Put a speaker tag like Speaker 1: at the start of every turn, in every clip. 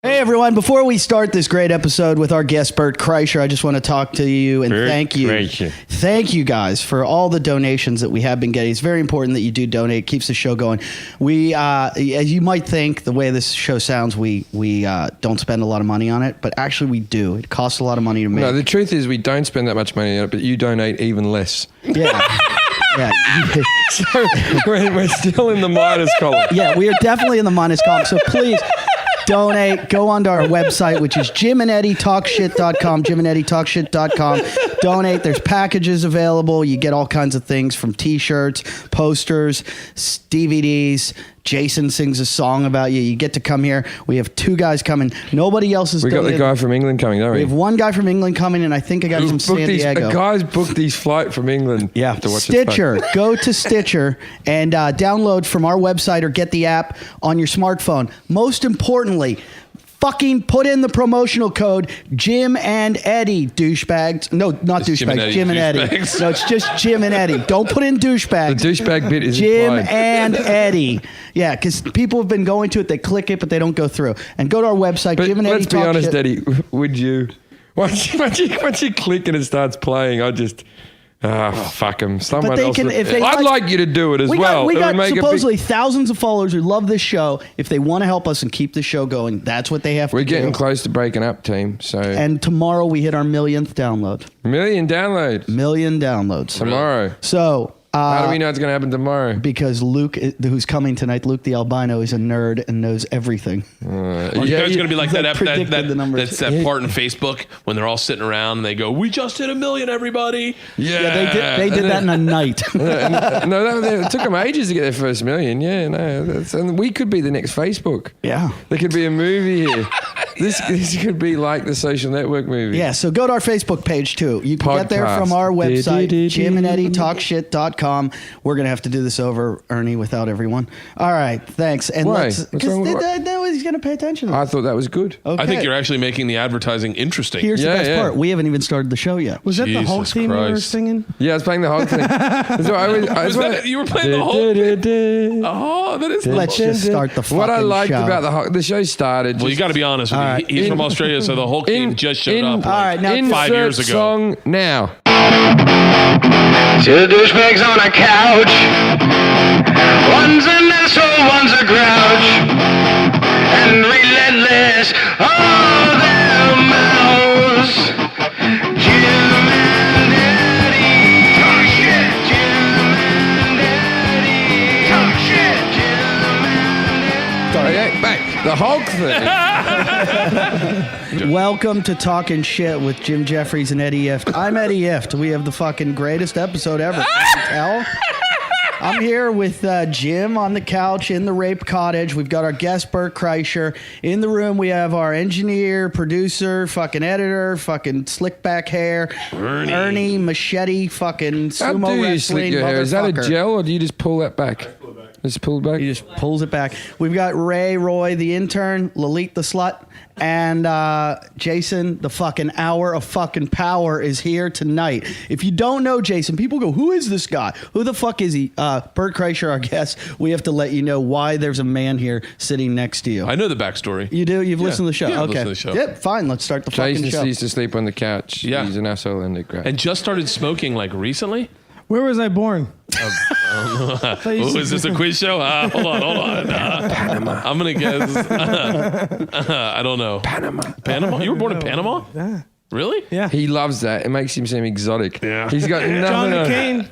Speaker 1: Hey everyone, before we start this great episode with our guest Bert Kreischer, I just want to talk to you and thank you.
Speaker 2: Kreischer.
Speaker 1: Thank you guys for all the donations that we have been getting. It's very important that you do donate. It keeps the show going. We, as you might think, the way this show sounds, we don't spend a lot of money on it, but actually we do. It costs a lot of money to make.
Speaker 2: No, the truth is we don't spend that much money on it, but you donate even less.
Speaker 1: Yeah. Yeah.
Speaker 2: So we're still in the minus column.
Speaker 1: Yeah, we are definitely in the minus column. So please donate. Go onto our website, which is jimandeddytalkshit.com, jimandeddytalkshit.com. Donate. There's packages available. You get all kinds of things from T-shirts, posters, DVDs. Jason sings a song about you. You get to come here. We have 2 guys coming. Nobody else is.
Speaker 2: We got the guy from England coming, don't we?
Speaker 1: We have 1 guy from England coming, and I think a guy from San Diego.
Speaker 2: A guy's booked his flight from England.
Speaker 1: Yeah,
Speaker 2: to watch
Speaker 1: Stitcher. Go to Stitcher and download from our website or get the app on your smartphone. Most importantly, fucking put in the promotional code Jim and Eddie, douchebags. No, not douchebags. Jim and Eddie. No, it's just Jim and Eddie. Don't put in douchebags.
Speaker 2: The douchebag bit is
Speaker 1: Jim
Speaker 2: implied.
Speaker 1: and Eddie. Yeah, because people have been going to it. They click it, but they don't go through. And go to our website,
Speaker 2: But
Speaker 1: Jim and Eddie.
Speaker 2: let's be honest, Eddie. Would you? Once you click and it starts playing, I just. Fuck them. Someone
Speaker 1: they
Speaker 2: else.
Speaker 1: can- if they
Speaker 2: I'd like you to do it as well.
Speaker 1: We
Speaker 2: It
Speaker 1: got
Speaker 2: would make
Speaker 1: supposedly thousands of followers who love this show. If they want to help us and keep the show going, that's what they have
Speaker 2: We're
Speaker 1: to do.
Speaker 2: getting close to breaking up, team. So
Speaker 1: And tomorrow we hit our 1,000th download.
Speaker 2: million downloads
Speaker 1: 1,000,000 downloads.
Speaker 2: tomorrow.
Speaker 1: So,
Speaker 2: How do we know it's going to happen tomorrow?
Speaker 1: because Luke, who's coming tonight, Luke the albino, is a nerd and knows everything.
Speaker 3: It's going to be like that
Speaker 1: predicted the numbers.
Speaker 3: that's that part in Facebook when they're all sitting around and they go, "We just hit 1 million, everybody!"
Speaker 1: Yeah, they did that in a night.
Speaker 2: It took them ages to get their first million. Yeah, no, and we could be the next Facebook.
Speaker 1: Yeah.
Speaker 2: There could be a movie here. This could be like the Social Network movie.
Speaker 1: Yeah, so go to our Facebook page too. You can get there from our website, jimandeddytalkshit.com. We're going to have to do this over, Ernie, without everyone. All right, thanks. And
Speaker 2: Why?
Speaker 1: let's,
Speaker 2: What's wrong with
Speaker 1: nobody's going to pay attention.
Speaker 2: I thought that was good.
Speaker 1: Okay.
Speaker 3: I think you're actually making the advertising interesting.
Speaker 1: Here's
Speaker 2: Yeah,
Speaker 1: the best
Speaker 2: yeah.
Speaker 1: part. We haven't even started the show yet.
Speaker 4: Was that the Hulk
Speaker 3: Jesus
Speaker 4: theme you were
Speaker 3: Christ.
Speaker 4: singing?
Speaker 2: Yeah, I was playing the Hulk thing.
Speaker 3: You were playing the Hulk? Oh, that is.
Speaker 1: Let's just start the fucking
Speaker 2: What I liked
Speaker 1: show.
Speaker 2: about the Hulk, the show started.
Speaker 3: Well, you got to be honest with
Speaker 1: All
Speaker 3: me.
Speaker 1: right.
Speaker 3: He's from Australia, so the Hulk team just showed up.
Speaker 1: All right, now
Speaker 2: insert
Speaker 3: 5 years ago.
Speaker 2: song now.
Speaker 5: Two douchebags on a couch. One's an asshole, one's a grouch. And relentless, all their mouths. Jim and Eddie talk shit. Jim and Eddie talk shit. Jim and Eddie.
Speaker 2: Okay, back. The Hulk thing.
Speaker 1: Welcome to Talking Shit with Jim Jeffries and Eddie Ift. I'm Eddie Ift. We have the fucking greatest episode ever. Can you tell? I'm here with Jim on the couch in the rape cottage. We've got our guest Bert Kreischer. In the room, we have our engineer, producer, fucking editor, fucking slick back hair, Ernie Machete, fucking
Speaker 2: How
Speaker 1: sumo
Speaker 2: do you
Speaker 1: wrestling
Speaker 2: slick your hair? Is that a
Speaker 1: motherfucker.
Speaker 2: gel or do you just pull that back? Just pull it back?
Speaker 1: He just pulls it back. We've got Roy, the intern, Lalit, the slut, and Jason, the fucking hour of fucking power is here tonight. If you don't know Jason, people go, who is this guy? Who the fuck is he? Bert Kreischer, our guest. We have to let you know why there's a man here sitting next to you.
Speaker 3: I know the backstory.
Speaker 1: You do? You've listened to the show?
Speaker 3: Yeah, I've
Speaker 1: okay.
Speaker 3: listened to the show.
Speaker 1: Yep, fine. Let's start the fucking
Speaker 2: Jason
Speaker 1: show.
Speaker 2: used to sleep on the couch.
Speaker 3: Yeah.
Speaker 2: He's an asshole and a crap.
Speaker 3: And just started smoking like recently?
Speaker 4: Where was I born?
Speaker 3: Oh, is this a quiz show? Hold on. Panama. I'm going to guess. I don't know. Panama? You were born in Panama?
Speaker 4: Yeah.
Speaker 3: Really?
Speaker 4: Yeah.
Speaker 2: He loves that. It makes him seem exotic.
Speaker 3: Yeah.
Speaker 2: He's got nothing.
Speaker 4: John McCain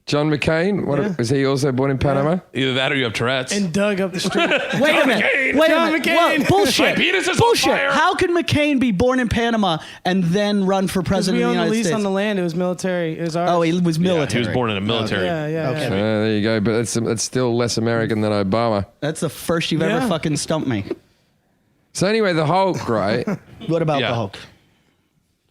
Speaker 2: John McCain? What
Speaker 4: Yeah.
Speaker 2: was he also born in Panama?
Speaker 3: Either that or you have Tourette's.
Speaker 4: and Doug up the street.
Speaker 1: Wait a minute.
Speaker 3: McCain.
Speaker 1: Wait a
Speaker 4: John
Speaker 1: minute.
Speaker 4: McCain.
Speaker 1: What? Bullshit.
Speaker 3: My penis is on
Speaker 1: Bullshit.
Speaker 3: fire.
Speaker 1: How could McCain be born in Panama and then run for
Speaker 4: Because
Speaker 1: president
Speaker 4: we
Speaker 1: of the
Speaker 4: owned the
Speaker 1: United
Speaker 4: lease
Speaker 1: States?
Speaker 4: on the land. It was military. It was ours.
Speaker 1: Oh, he was
Speaker 3: Yeah,
Speaker 1: military.
Speaker 3: he was born in a military.
Speaker 4: Yeah.
Speaker 1: Okay.
Speaker 2: There you go. But that's still less American than Obama.
Speaker 1: That's the first you've ever
Speaker 4: Yeah.
Speaker 1: fucking stumped me.
Speaker 2: So anyway, the Hulk, right?
Speaker 1: What about
Speaker 3: Yeah.
Speaker 1: the Hulk?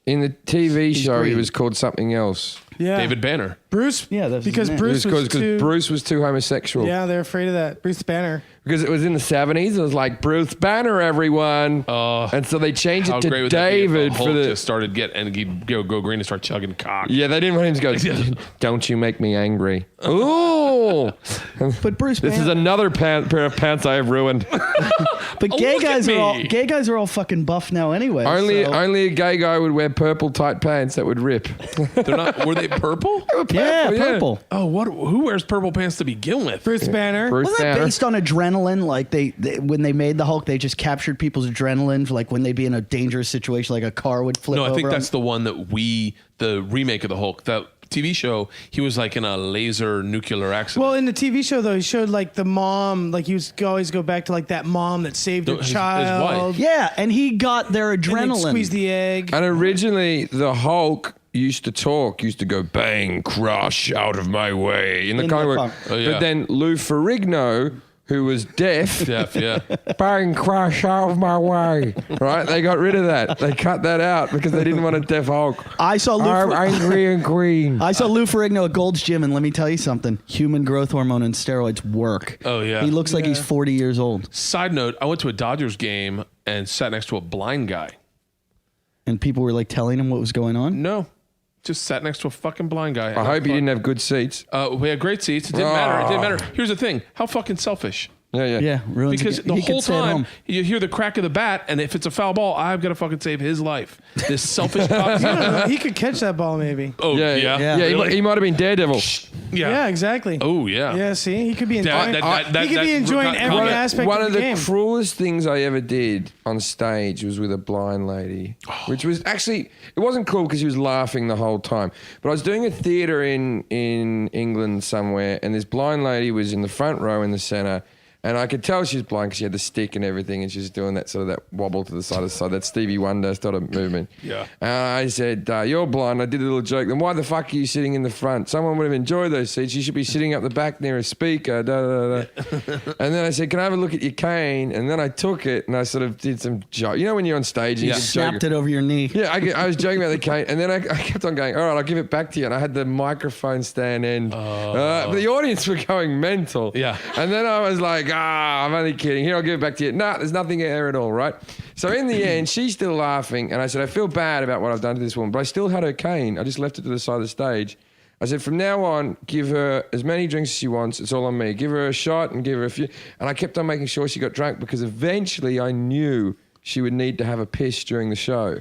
Speaker 2: In the TV show, he
Speaker 1: green.
Speaker 2: was called something else.
Speaker 4: Yeah.
Speaker 3: David Banner.
Speaker 4: Bruce.
Speaker 1: Yeah, that's his
Speaker 4: because
Speaker 1: name.
Speaker 2: It
Speaker 4: Bruce
Speaker 2: was
Speaker 4: was
Speaker 2: because
Speaker 4: too.
Speaker 2: Bruce was too homosexual.
Speaker 4: Yeah, they're afraid of that. Bruce Banner.
Speaker 2: Because it was in the 70s. It was like, Bruce Banner, everyone. And so they changed
Speaker 3: How
Speaker 2: it to
Speaker 3: great would that be if
Speaker 2: David
Speaker 3: the
Speaker 2: for
Speaker 3: Hulk
Speaker 2: the...
Speaker 3: just started and he'd go green and start chugging cock.
Speaker 2: Yeah, they didn't want him to go, don't you make me angry. Ooh.
Speaker 1: But Bruce
Speaker 2: This is
Speaker 1: Banner,
Speaker 2: another pair of pants I have ruined.
Speaker 1: But
Speaker 3: Oh,
Speaker 1: gay
Speaker 3: look at
Speaker 1: guys are all fucking buff now anyway.
Speaker 2: Only
Speaker 1: so-
Speaker 2: a gay guy would wear purple tight pants that would rip.
Speaker 3: They're not. Were they purple?
Speaker 1: yeah,
Speaker 2: yeah.
Speaker 1: purple.
Speaker 3: Oh, what? Who wears purple pants to begin with?
Speaker 4: Bruce Banner.
Speaker 2: Bruce
Speaker 1: Wasn't that
Speaker 2: Banner.
Speaker 1: based on adrenaline? Like they when they made the Hulk, they just captured people's adrenaline for like when they'd be in a dangerous situation, like a car would flip
Speaker 3: No,
Speaker 1: over.
Speaker 3: I think that's the one that the remake of the Hulk, that TV show. He was like in a laser nuclear accident.
Speaker 4: Well, in the TV show though, he showed like the mom, like he used to always go back to like that mom that saved her
Speaker 3: His
Speaker 4: child.
Speaker 3: wife.
Speaker 1: Yeah, and he got their
Speaker 4: And they'd
Speaker 1: adrenaline.
Speaker 4: squeeze the egg.
Speaker 2: And originally, the Hulk used to go bang, crush, out of my way in the
Speaker 1: In
Speaker 2: comic
Speaker 1: the
Speaker 2: book.
Speaker 1: comic.
Speaker 3: Oh, yeah.
Speaker 2: But then Lou Ferrigno, who was deaf,
Speaker 3: yeah.
Speaker 2: bang, crush, out of my way. Right? They got rid of that. They cut that out because they didn't want a deaf Hulk.
Speaker 1: I saw Lou.
Speaker 2: I'm angry and green.
Speaker 1: I saw Lou Ferrigno at Gold's Gym, and let me tell you something: human growth hormone and steroids work.
Speaker 3: Oh, yeah.
Speaker 1: he looks like he's 40 years old,
Speaker 3: Side note: I went to a Dodgers game and sat next to a blind guy.
Speaker 1: and people were like telling him what was going on.
Speaker 3: No, just sat next to a fucking blind guy.
Speaker 2: I hope you didn't have good seats.
Speaker 3: We had great seats. It didn't matter. It didn't matter. Here's the thing: how fucking selfish.
Speaker 2: Yeah.
Speaker 1: Yeah, ruins
Speaker 3: Because
Speaker 1: it.
Speaker 3: the
Speaker 1: He
Speaker 3: whole
Speaker 1: could stay at
Speaker 3: time
Speaker 1: home.
Speaker 3: you hear the crack of the bat, and if it's a foul ball, I've got to fucking save his life. This selfish cock.
Speaker 4: He could catch that ball maybe.
Speaker 3: Oh yeah,
Speaker 1: Yeah.
Speaker 2: He might have been Daredevil.
Speaker 4: Yeah, exactly.
Speaker 3: Oh yeah.
Speaker 4: Yeah, see, he could be enjoying.
Speaker 3: That-
Speaker 4: he could be enjoying every
Speaker 3: comment.
Speaker 4: aspect
Speaker 2: One
Speaker 4: of
Speaker 2: of
Speaker 4: the
Speaker 2: the
Speaker 4: game.
Speaker 2: cruelest things I ever did on stage was with a blind lady, which was actually, it wasn't cool because she was laughing the whole time. But I was doing a theatre in England somewhere, and this blind lady was in the front row in the centre. And I could tell she was blind because she had the stick and everything, and she was doing that sort of that wobble to the side, that Stevie Wonder sort of movement.
Speaker 3: Yeah.
Speaker 2: And I said, "You're blind." I did a little joke. Then why the fuck are you sitting in the front? Someone would have enjoyed those seats. You should be sitting up the back near a speaker. Da, da, da. And then I said, "Can I have a look at your cane?" And then I took it and I sort of did some joke. You know when you're on stage and
Speaker 3: Yeah.
Speaker 2: you just joke.
Speaker 1: Snapped it over your knee.
Speaker 2: Yeah, I was joking about the cane, and then I kept on going, all right, I'll give it back to you. And I had the microphone stand end. But the audience were going mental.
Speaker 3: Yeah.
Speaker 2: And then I was like, I'm only kidding. Here, I'll give it back to you. No, there's nothing there at all, right? So in the end, she's still laughing, and I said, I feel bad about what I've done to this woman, but I still had her cane. I just left it to the side of the stage. I said, from now on, give her as many drinks as she wants. It's all on me. Give her a shot and give her a few. And I kept on making sure she got drunk because eventually I knew she would need to have a piss during the show.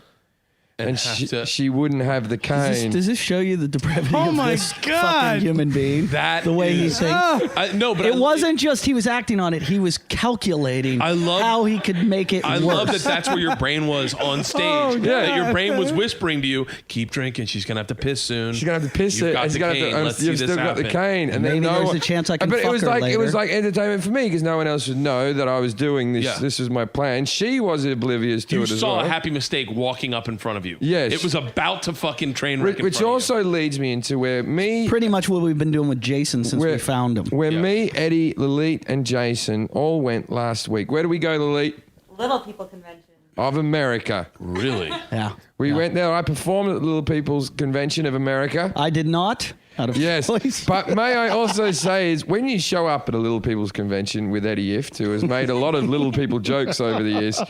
Speaker 2: And she wouldn't have the cane.
Speaker 1: Does this show you the depravity
Speaker 4: Oh
Speaker 1: of
Speaker 4: my
Speaker 1: this
Speaker 4: God.
Speaker 1: fucking human being?
Speaker 3: That
Speaker 1: the way he
Speaker 3: is-
Speaker 1: thinks.
Speaker 3: No, but
Speaker 1: It wasn't just he was acting on it; he was calculating
Speaker 3: I love-
Speaker 1: how he could make it
Speaker 3: I
Speaker 1: worse.
Speaker 3: love that that's where your brain was on stage.
Speaker 4: Oh,
Speaker 3: That your
Speaker 4: God.
Speaker 3: brain was whispering to you, keep drinking. She's going to have to piss soon.
Speaker 2: She's gonna have to piss
Speaker 3: You've
Speaker 2: it.
Speaker 3: got
Speaker 2: and
Speaker 3: the
Speaker 2: she's gonna
Speaker 3: cane.
Speaker 2: have to,
Speaker 3: Let's see
Speaker 2: you've
Speaker 3: this
Speaker 2: still got the
Speaker 3: happen.
Speaker 2: cane, and
Speaker 1: Maybe
Speaker 2: then no
Speaker 1: there's
Speaker 2: one-
Speaker 1: a chance I can
Speaker 2: But
Speaker 1: fuck
Speaker 2: it was
Speaker 1: her
Speaker 2: like it was
Speaker 1: later.
Speaker 2: like entertainment for me because no one else would know that I was doing this.
Speaker 3: Yeah.
Speaker 2: This was my plan. She was oblivious to
Speaker 3: You
Speaker 2: it as
Speaker 3: saw
Speaker 2: well.
Speaker 3: a happy mistake walking up in front of you.
Speaker 2: Yes.
Speaker 3: It was about to fucking train wreck in
Speaker 2: Which
Speaker 3: front of
Speaker 2: also leads me into where me,
Speaker 1: Pretty much what we've been doing with Jason since we found him.
Speaker 2: where
Speaker 3: Yeah.
Speaker 2: me, Eddie, Lalit, and Jason all went last week. Where do we go, Lalit?
Speaker 6: Little People Convention.
Speaker 2: Of America.
Speaker 3: you. Really?
Speaker 1: Yeah,
Speaker 2: We went there. I performed at the Little People's Convention of America.
Speaker 1: I did not. Out of
Speaker 2: Yes,
Speaker 1: choice.
Speaker 2: but may I also say is when you show up at a Little People's Convention with Eddie Ift, who has made a lot of Little People jokes over the years,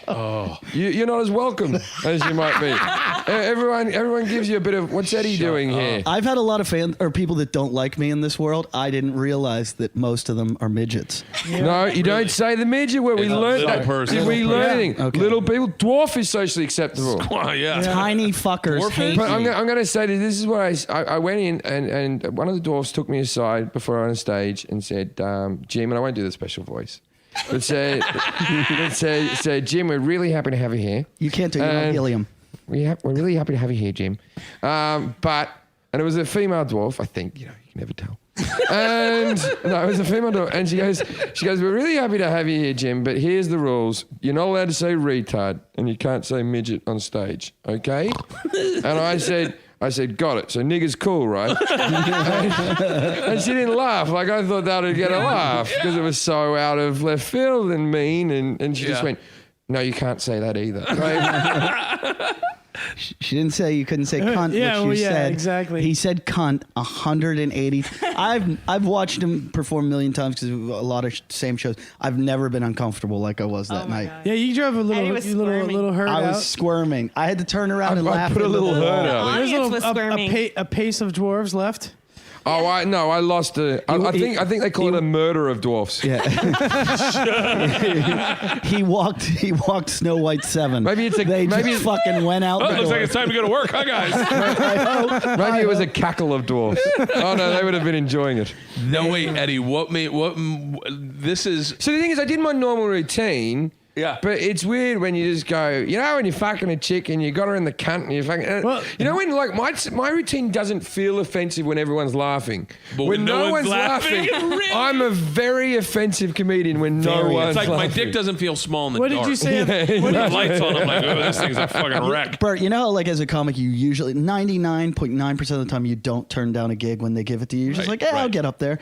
Speaker 2: you're not as welcome as you might be. Everyone gives you a bit of, what's Eddie doing here?
Speaker 1: I've had a lot of fans or people that don't like me in this world. I didn't realize that most of them are midgets.
Speaker 2: No, you don't say the midget where we
Speaker 3: It's a
Speaker 2: learned
Speaker 3: little
Speaker 2: that.
Speaker 3: person.
Speaker 2: Did we
Speaker 3: Little
Speaker 2: learn
Speaker 4: person.
Speaker 2: anything?
Speaker 1: Okay.
Speaker 2: Little people, dwarf is socially acceptable.
Speaker 3: Wow, yeah.
Speaker 1: Tiny fuckers
Speaker 3: Dwarf
Speaker 1: hate
Speaker 3: is?
Speaker 2: But
Speaker 1: me.
Speaker 2: I'm going to say this is what I went in and one of the dwarfs took me aside before I went on stage and said, Jim, and I won't do the special voice, but said, Jim, we're really happy to have you here.
Speaker 1: You can't do your helium.
Speaker 2: We're really happy to have you here, Jim. And it was a female dwarf, I think, you can never tell. And no, it was a female dwarf. And she goes, we're really happy to have you here, Jim, but here's the rules. You're not allowed to say retard and you can't say midget on stage, okay? And I said, got it. So nigger's cool, right? and she didn't laugh. Like I thought that would get a laugh because it was so out of left field and mean. And she just went, no, you can't say that either.
Speaker 1: She didn't say you couldn't say cunt.
Speaker 4: Yeah,
Speaker 1: which
Speaker 4: well,
Speaker 1: you
Speaker 4: yeah,
Speaker 1: said.
Speaker 4: exactly.
Speaker 1: He said cunt 180. I've watched him perform a million times because a lot of same shows. I've never been uncomfortable like I was that night.
Speaker 4: Yeah, you drove a
Speaker 6: Eddie was squirming.
Speaker 4: little herd
Speaker 1: I
Speaker 4: out.
Speaker 1: was squirming. I had to turn around and
Speaker 2: I
Speaker 1: laugh.
Speaker 2: put a
Speaker 1: into
Speaker 2: little
Speaker 1: the
Speaker 2: hurt
Speaker 1: wall.
Speaker 2: out.
Speaker 4: There's
Speaker 6: Audience was squirming.
Speaker 4: a pace of dwarves left.
Speaker 2: Oh, I lost a. I think they call it a murder of dwarfs.
Speaker 1: Yeah. he walked Snow White 7.
Speaker 2: Maybe it's a.
Speaker 1: They
Speaker 2: maybe
Speaker 1: just fucking went out.
Speaker 3: Oh,
Speaker 1: the
Speaker 3: looks
Speaker 1: door.
Speaker 3: like it's time to go to work, huh, guys?
Speaker 2: maybe it was a cackle of dwarfs. Oh no, they would have been enjoying it.
Speaker 3: No, wait, Eddie. This is.
Speaker 2: So the thing is, I did my normal routine.
Speaker 3: Yeah.
Speaker 2: But it's weird when you just go, you know, when you're fucking a chick and you got her in the cunt and you're fucking. You know, when like my routine doesn't feel offensive when everyone's laughing.
Speaker 3: But
Speaker 2: when no one's laughing, I'm a very offensive comedian when no one's
Speaker 3: It's like
Speaker 2: laughing.
Speaker 3: my dick doesn't feel small in the
Speaker 4: What
Speaker 3: dark.
Speaker 4: did you say?
Speaker 3: When the lights on, I'm like, oh, this thing's a fucking wreck.
Speaker 1: Bert, you know how, like, as a comic, you usually 99.9% of the time you don't turn down a gig when they give it to you. You're just
Speaker 3: Right,
Speaker 1: like, yeah, I'll
Speaker 3: right.
Speaker 1: get up there.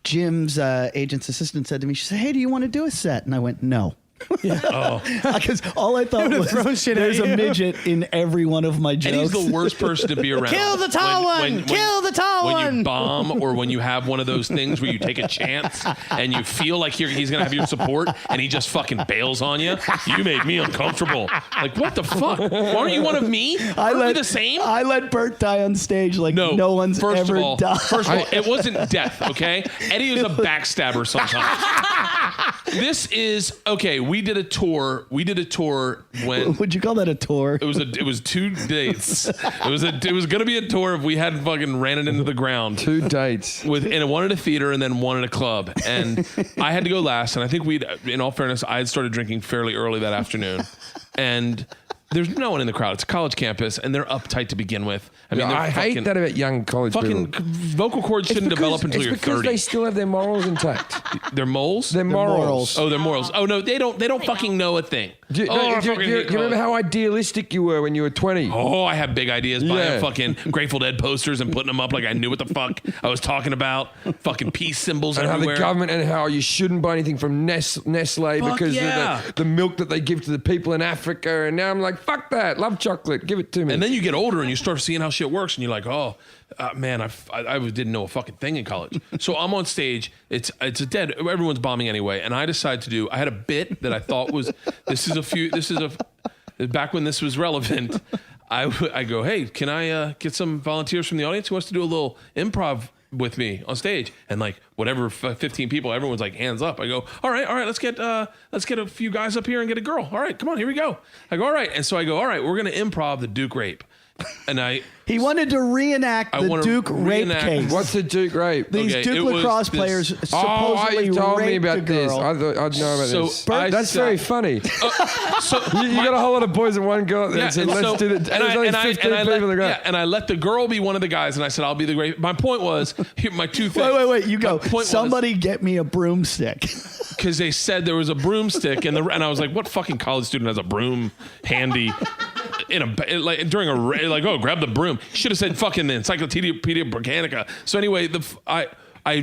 Speaker 1: Jim's agent's assistant said to me, she said, hey, do you want to do a set? And I went, no. Because all I thought was
Speaker 4: throw shit at
Speaker 1: there's a
Speaker 4: you.
Speaker 1: midget in every one of my jokes.
Speaker 3: And he's the worst person to be around.
Speaker 4: Kill the tall one! Kill the tall
Speaker 3: when
Speaker 4: one!
Speaker 3: you bomb, or when you have one of those things where you take a chance and you feel like he's going to have your support and he just fucking bails on you. You made me uncomfortable. Like, what the fuck? Why aren't you one of me? Aren't we the same?
Speaker 1: I let Bert die on stage like no one's
Speaker 3: first
Speaker 1: ever
Speaker 3: of all,
Speaker 1: died.
Speaker 3: First of all, it wasn't death, okay? Eddie is a backstabber sometimes. This is, okay, we did a tour when...
Speaker 1: Would you call that a tour?
Speaker 3: It was 2 dates. It was gonna be a tour if we hadn't fucking ran it into the ground.
Speaker 2: 2 dates.
Speaker 3: And one at a theater and then one at a club. And I had to go last. And I think in all fairness, I had started drinking fairly early that afternoon. And there's no one in the crowd. It's a college campus, and they're uptight to begin with. I mean,
Speaker 2: I hate that about young college
Speaker 3: fucking
Speaker 2: people.
Speaker 3: vocal cords shouldn't develop until you're 30.
Speaker 2: It's because they still have their morals intact.
Speaker 3: They're moles?
Speaker 2: Their morals.
Speaker 3: Oh, they're morals. Oh no, they don't fucking know a thing.
Speaker 2: Do you
Speaker 3: I fucking hate
Speaker 2: remember
Speaker 3: college.
Speaker 2: how idealistic you were when you were 20?
Speaker 3: Oh, I have big ideas. Buying
Speaker 2: Yeah.
Speaker 3: fucking Grateful Dead posters and putting them up like I knew what the fuck I was talking about. Fucking peace symbols
Speaker 2: And how
Speaker 3: everywhere.
Speaker 2: the government and how you shouldn't buy anything from Nestle
Speaker 3: Fuck
Speaker 2: because
Speaker 3: yeah.
Speaker 2: of the milk that they give to the people in Africa. And now I'm like, fuck that. Love chocolate. Give it to me.
Speaker 3: And then you get older and you start seeing how shit works, and you're like, oh, man, I didn't know a fucking thing in college. So I'm on stage. It's a dead. Everyone's bombing anyway, and I decided to do. I had a bit that I thought was back when this was relevant. I go, hey, can I get some volunteers from the audience who wants to do a little improv with me on stage? And like whatever 15 people, everyone's like hands up. I go, all right, let's get a few guys up here and get a girl. All right, come on, here we go. I go, all right, and so I go, all right, we're gonna improv the Duke rape, and
Speaker 1: He wanted to reenact
Speaker 3: I
Speaker 1: the
Speaker 3: wanna
Speaker 1: Duke rape
Speaker 3: reenact-
Speaker 1: case.
Speaker 2: What's the Duke rape?
Speaker 1: These
Speaker 3: Okay,
Speaker 1: Duke
Speaker 3: it was
Speaker 1: lacrosse
Speaker 3: this-
Speaker 1: players
Speaker 2: you
Speaker 1: supposedly
Speaker 2: told me
Speaker 1: raped a
Speaker 2: about this.
Speaker 1: girl.
Speaker 2: I thought I'd know about
Speaker 3: So
Speaker 2: this.
Speaker 3: I
Speaker 2: That's
Speaker 3: sat-
Speaker 2: very funny.
Speaker 3: so
Speaker 2: You got a whole lot of boys and one girl.
Speaker 3: Yeah,
Speaker 2: and said,
Speaker 3: and
Speaker 2: let's
Speaker 3: so-
Speaker 2: do it. And there's only 15 people in the ground.
Speaker 3: and I let the girl be one of the guys, and I said, I'll be the great. My point was, here, my two things.
Speaker 1: Wait, you go.
Speaker 3: My point
Speaker 1: Somebody get me a broomstick.
Speaker 3: because they said there was a broomstick, and I was like, what fucking college student has a broom handy? During a grab the broom. Should have said fucking the Encyclopedia Britannica. So anyway, I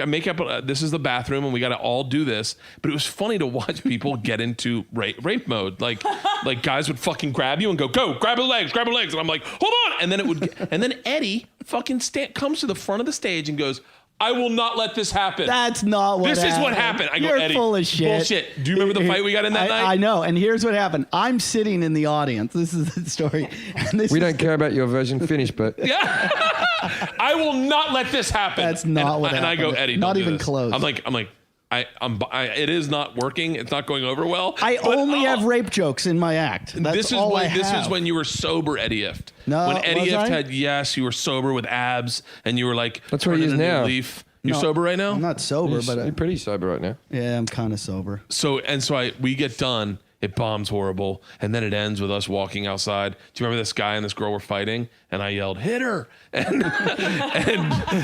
Speaker 3: make up. This is the bathroom, and we got to all do this. But it was funny to watch people get into rape mode. Like guys would fucking grab you and go grab her legs, and I'm like, hold on, and then Eddie fucking comes to the front of the stage and goes, I will not let this happen.
Speaker 1: That's not what
Speaker 3: This
Speaker 1: happened.
Speaker 3: is what happened. I go,
Speaker 1: You're
Speaker 3: Eddie,
Speaker 1: full of shit.
Speaker 3: bullshit. Do you remember the fight we got in that night?
Speaker 1: I know. And here's what happened. I'm sitting in the audience. This is the story. And this
Speaker 2: We
Speaker 1: is
Speaker 2: don't care about your version. Finish, but
Speaker 3: Yeah. I will not let this happen.
Speaker 1: That's not what
Speaker 3: And I go,
Speaker 1: happened.
Speaker 3: Eddie,
Speaker 1: Not
Speaker 3: don't do
Speaker 1: even
Speaker 3: this.
Speaker 1: close.
Speaker 3: I'm like, it is not working. It's not going over well.
Speaker 1: I
Speaker 3: But,
Speaker 1: only have rape jokes in my act. That's
Speaker 3: this is
Speaker 1: all I
Speaker 3: this
Speaker 1: have.
Speaker 3: is when you were sober, Eddie Ift.
Speaker 1: No,
Speaker 3: when Eddie
Speaker 1: was
Speaker 3: Ift
Speaker 1: I?
Speaker 3: had you were sober with abs, and you were like,
Speaker 2: That's what he
Speaker 3: turning
Speaker 2: is
Speaker 3: a new
Speaker 2: now.
Speaker 3: Leaf. You're
Speaker 1: No,
Speaker 3: sober right now.
Speaker 1: I'm not sober, but
Speaker 2: you're pretty sober right now.
Speaker 1: yeah, I'm kind of sober.
Speaker 3: So we get done. It bombs horrible, and then it ends with us walking outside. Do you remember this guy and this girl were fighting? And I yelled, "Hit her!" And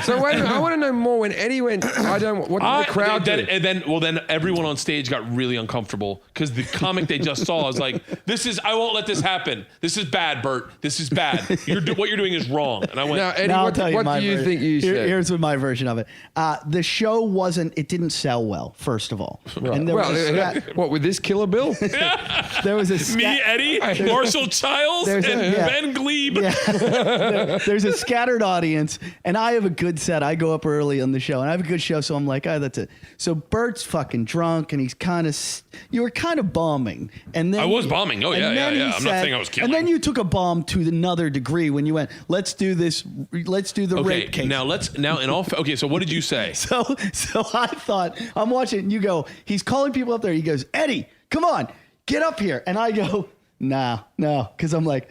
Speaker 2: So wait a minute, I want to know more. When Eddie went, what did the crowd do?
Speaker 3: then everyone on stage got really uncomfortable because the comic they just saw was like, I won't let this happen. This is bad, Bert. This is bad. What you're doing is wrong. And I went,
Speaker 2: Now, Eddie,
Speaker 1: Now I'll
Speaker 2: what
Speaker 1: tell
Speaker 2: do
Speaker 1: my
Speaker 2: you
Speaker 1: version.
Speaker 2: think you said?
Speaker 1: Here's what my version of it. The show it didn't sell well, first of all. And there was a
Speaker 2: Well, what, with this Killer Bill?
Speaker 1: there was a
Speaker 3: Me, Eddie, Marshall Childs,
Speaker 1: There's
Speaker 3: and
Speaker 1: yeah.
Speaker 3: Ben Glebe.
Speaker 1: There's a scattered audience, and I have a good set. I go up early on the show, and I have a good show, so I'm like, oh, that's it. So Bert's fucking drunk, and he's kind of, you were kind of bombing, and then
Speaker 3: I was bombing. Oh,
Speaker 1: and
Speaker 3: yeah.
Speaker 1: then he
Speaker 3: I'm not saying I was killing.
Speaker 1: And then you took a bomb to another degree when you went, let's do this, let's do the rape case.
Speaker 3: So what did you say?
Speaker 1: So I thought, I'm watching, and you go, he's calling people up there. He goes, Eddie, come on, get up here. And I go, no, because I'm like,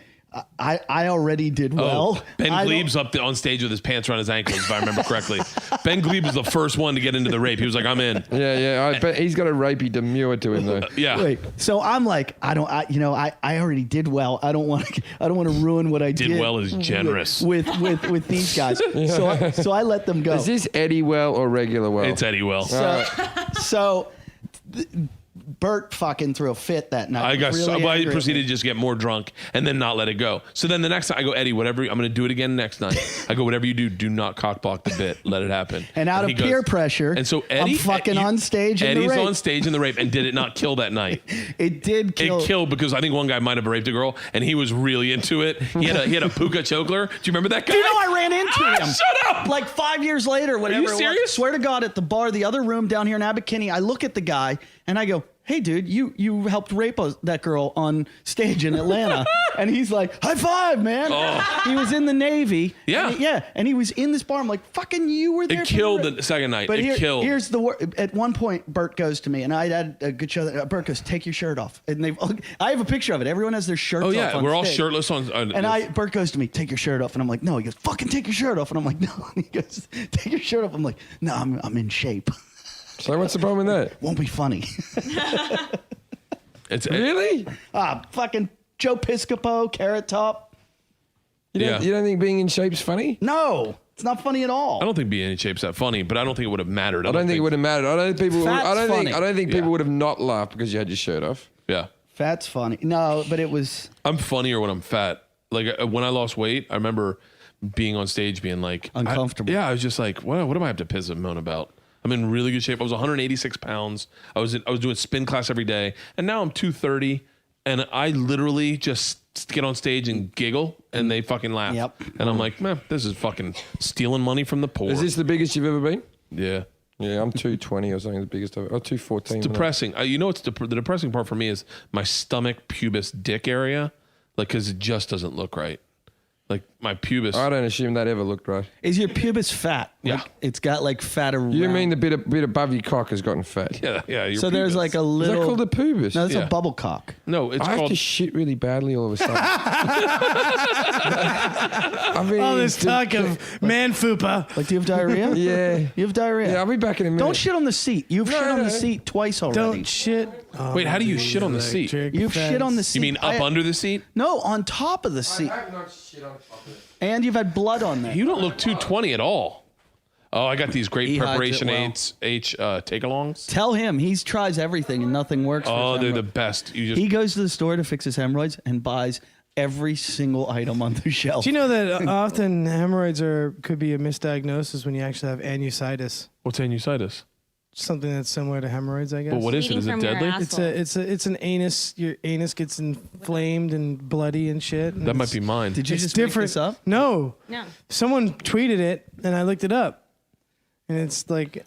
Speaker 1: I already did well.
Speaker 3: Ben Glebe's up on stage with his pants around his ankles, if I remember correctly. Ben Glebe was the first one to get into the rape. He was like, I'm in.
Speaker 2: Yeah. I bet he's got a rapey demure to him though.
Speaker 3: Yeah.
Speaker 1: Wait, so I'm like, I already did well. I don't want to ruin what I did.
Speaker 3: Did well is generous.
Speaker 1: with these guys. So I let them go.
Speaker 2: Is this Eddie well or regular well?
Speaker 3: It's Eddie Well.
Speaker 1: So Bert fucking threw a fit that night.
Speaker 3: I proceeded to just get more drunk and then not let it go. So then the next time I go, Eddie, whatever, I'm going to do it again next night. I go, whatever you do not cockblock the bit. Let it happen.
Speaker 1: And out of peer pressure,
Speaker 3: and so Eddie,
Speaker 1: I'm fucking on stage in the rape.
Speaker 3: Eddie's on stage in the rape, and did it not kill that night?
Speaker 1: It did kill.
Speaker 3: It killed because I think one guy might have raped a girl, and he was really into it. He had a puka chokler. Do you remember that guy?
Speaker 1: You know, I ran into him.
Speaker 3: Shut up!
Speaker 1: Like 5 years later, whatever.
Speaker 3: Are you serious?
Speaker 1: Swear to God, at the bar, the other room down here in Abbot Kinney, I look at the guy and I go, hey, dude, you helped rape that girl on stage in Atlanta. And he's like, high five, man.
Speaker 3: Oh.
Speaker 1: He was in the Navy.
Speaker 3: Yeah.
Speaker 1: And he was in this bar. I'm like, fucking you were there.
Speaker 3: It killed the second night.
Speaker 1: But
Speaker 3: killed.
Speaker 1: Here's the at one point, Bert goes to me, and I had a good show. Bert goes, take your shirt off. And I have a picture of it. Everyone has their shirts off.
Speaker 3: Oh, yeah.
Speaker 1: On
Speaker 3: We're all
Speaker 1: stage.
Speaker 3: shirtless on.
Speaker 1: Bert goes to me, take your shirt off. And I'm like, no. He goes, fucking take your shirt off. And I'm like, no. And he goes, take your shirt off. I'm like, no, I'm in shape.
Speaker 2: So what's the problem with that?
Speaker 1: Won't be funny.
Speaker 3: It's
Speaker 2: Really?
Speaker 1: Fucking Joe Piscopo, Carrot Top.
Speaker 2: You don't think being in shape's funny?
Speaker 1: No, it's not funny at all.
Speaker 3: I don't think being in shape's that funny, but I don't think it would have mattered.
Speaker 2: I don't think it would have mattered. I don't think people
Speaker 3: Yeah.
Speaker 2: would have not laughed because you had your shirt off.
Speaker 3: Yeah.
Speaker 1: Fat's funny. No, but it was.
Speaker 3: I'm funnier when I'm fat. Like when I lost weight, I remember being on stage being like
Speaker 1: Uncomfortable.
Speaker 3: I was just like, what do I have to piss and moan about? I'm in really good shape. I was 186 pounds. I was doing spin class every day, and now I'm 230, and I literally just get on stage and giggle, and they fucking laugh.
Speaker 1: Yep.
Speaker 3: And I'm like, man, this is fucking stealing money from the poor.
Speaker 2: Is this the biggest you've ever been?
Speaker 3: Yeah.
Speaker 2: Yeah, I'm 220 or something, the biggest I've 214.
Speaker 3: Depressing. You know what's the depressing part for me is my stomach, pubis, dick area, like because it just doesn't look right. Like my pubis.
Speaker 2: I don't assume that ever looked right.
Speaker 1: Is your pubis fat?
Speaker 3: Yeah.
Speaker 1: Like, it's got like fat around.
Speaker 2: You mean the bit above your cock has gotten fat?
Speaker 3: Yeah. Your
Speaker 1: So there's
Speaker 3: pubis.
Speaker 1: like a
Speaker 2: Is
Speaker 1: little.
Speaker 2: that called a pubis?
Speaker 1: No, that's
Speaker 3: Yeah.
Speaker 1: a bubble cock.
Speaker 3: No, it's
Speaker 2: I have
Speaker 3: called.
Speaker 2: to shit really badly all of a sudden. I mean,
Speaker 4: All this talk of man fupa.
Speaker 1: Like, do you have diarrhea?
Speaker 2: Yeah.
Speaker 1: You have diarrhea?
Speaker 2: Yeah, I'll be back in a minute.
Speaker 1: Don't shit on the seat. You've shit on
Speaker 2: no.
Speaker 1: the seat twice already.
Speaker 4: Don't shit.
Speaker 3: Wait, how do you shit on the seat?
Speaker 1: You've shit on the seat.
Speaker 3: You mean up under the seat?
Speaker 1: No, on top of the seat.
Speaker 2: not shit on top of it.
Speaker 1: And you've had blood on there.
Speaker 3: You don't look 220 at all. Oh, I got these great
Speaker 1: He hides
Speaker 3: preparation
Speaker 1: it well.
Speaker 3: H take-alongs.
Speaker 1: Tell him he tries everything and nothing works. for
Speaker 3: Oh,
Speaker 1: his
Speaker 3: they're the
Speaker 1: hemorrhoids.
Speaker 3: best. You just
Speaker 1: He goes to the store to fix his hemorrhoids and buys every single item on the shelf.
Speaker 4: Do you know that often hemorrhoids could be a misdiagnosis when you actually have anusitis?
Speaker 3: what's sinusitis?
Speaker 4: Something that's similar to hemorrhoids, I guess.
Speaker 3: But what is it?
Speaker 6: Bleeding
Speaker 3: Is it
Speaker 6: from your
Speaker 3: deadly?
Speaker 6: ass.
Speaker 4: It's an anus. Your anus gets inflamed and bloody and shit. And
Speaker 3: That might be mine.
Speaker 1: Did you
Speaker 4: it's
Speaker 1: just
Speaker 4: different.
Speaker 1: make this up?
Speaker 4: No,
Speaker 6: No.
Speaker 4: someone tweeted it and I looked it up, and it's like.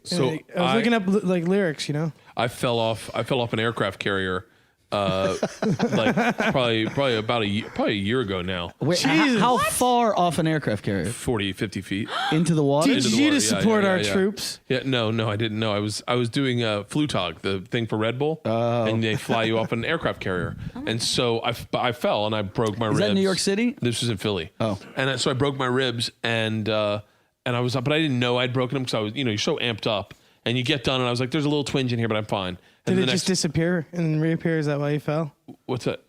Speaker 3: So
Speaker 4: I was looking up like lyrics, you know.
Speaker 3: I fell off an aircraft carrier. Like probably about a year ago now.
Speaker 1: Wait,
Speaker 4: Jesus.
Speaker 1: how far off an aircraft carrier?
Speaker 3: 40, 50 feet.
Speaker 1: Into the water?
Speaker 4: Did
Speaker 3: Into the
Speaker 4: you
Speaker 3: water,
Speaker 4: to
Speaker 3: yeah,
Speaker 4: support
Speaker 3: yeah,
Speaker 4: our
Speaker 3: yeah.
Speaker 4: troops?
Speaker 3: Yeah, no, I didn't know. I was doing Flutog, the thing for Red Bull, and they fly you off an aircraft carrier. And so I fell and I broke my ribs.
Speaker 1: that in New York City?
Speaker 3: This was in Philly.
Speaker 1: Oh.
Speaker 3: And so I broke my ribs and I was up, but I didn't know I'd broken them because I was, you're so amped up. And you get done and I was like, there's a little twinge in here, but I'm fine. And
Speaker 4: Did it just disappear and reappear? Is that why you fell?
Speaker 3: what's that?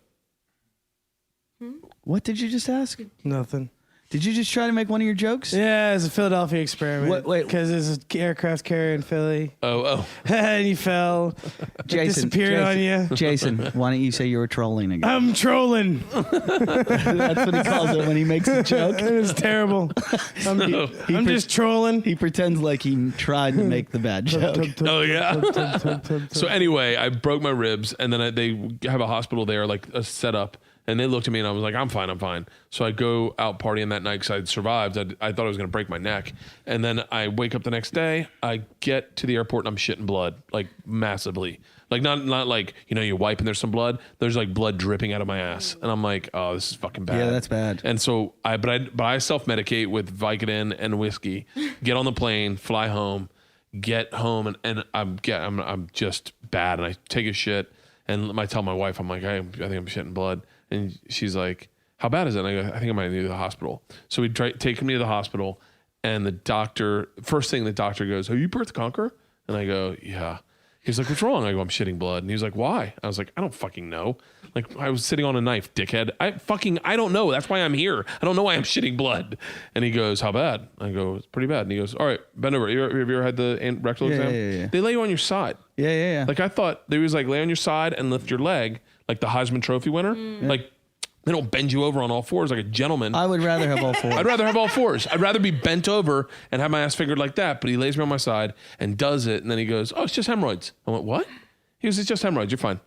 Speaker 1: What did you just ask?
Speaker 4: Nothing.
Speaker 1: Did you just try to make one of your jokes?
Speaker 4: Yeah, it's a Philadelphia experiment.
Speaker 1: Wait.
Speaker 4: Because there's an aircraft carrier in Philly.
Speaker 3: Oh.
Speaker 4: And he fell. Disappeared on you.
Speaker 1: Jason, why don't you say you were trolling again?
Speaker 4: I'm trolling.
Speaker 1: That's what he calls it when he makes a joke.
Speaker 4: It was terrible. I'm just trolling.
Speaker 1: He pretends like he tried to make the bad joke.
Speaker 3: Oh yeah. So anyway, I broke my ribs, and then they have a hospital there, like a setup, and they looked at me, and I was like, I'm fine. So I go out partying that night because I'd survived. I thought I was gonna break my neck, and then I wake up the next day. I get to the airport and I'm shitting blood, like massively, like not like you wipe and there's some blood. There's like blood dripping out of my ass, and I'm like, oh, this is fucking bad.
Speaker 1: Yeah, that's bad.
Speaker 3: And so I self medicate with Vicodin and whiskey. Get on the plane, fly home. Get home and I'm just bad, and I take a shit and I tell my wife, I'm like, I think I'm shitting blood, and she's like, how bad is it? And I go, I think I might need to the hospital. So we take me to the hospital, and the doctor, first thing the doctor goes, are you Bert the Conqueror? And I go, yeah. He's like, what's wrong? I go, I'm shitting blood. And he's like, why? I was like, I don't fucking know. Like, I was sitting on a knife, dickhead. I don't know. That's why I'm here. I don't know why I'm shitting blood. And he goes, how bad? I go, it's pretty bad. And he goes, all right, bend over. Have you ever had the rectal exam?
Speaker 1: Yeah.
Speaker 3: They lay you on your side.
Speaker 1: Yeah.
Speaker 3: Like, I thought they was like, lay on your side and lift your leg, like the Heisman Trophy winner. Like, they don't bend you over on all fours like a gentleman.
Speaker 1: I would rather have all four.
Speaker 3: I'd rather have all fours. I'd rather be bent over and have my ass fingered like that. But he lays me on my side and does it. And then he goes, oh, it's just hemorrhoids. I went, what? He goes, it's just hemorrhoids. You're fine.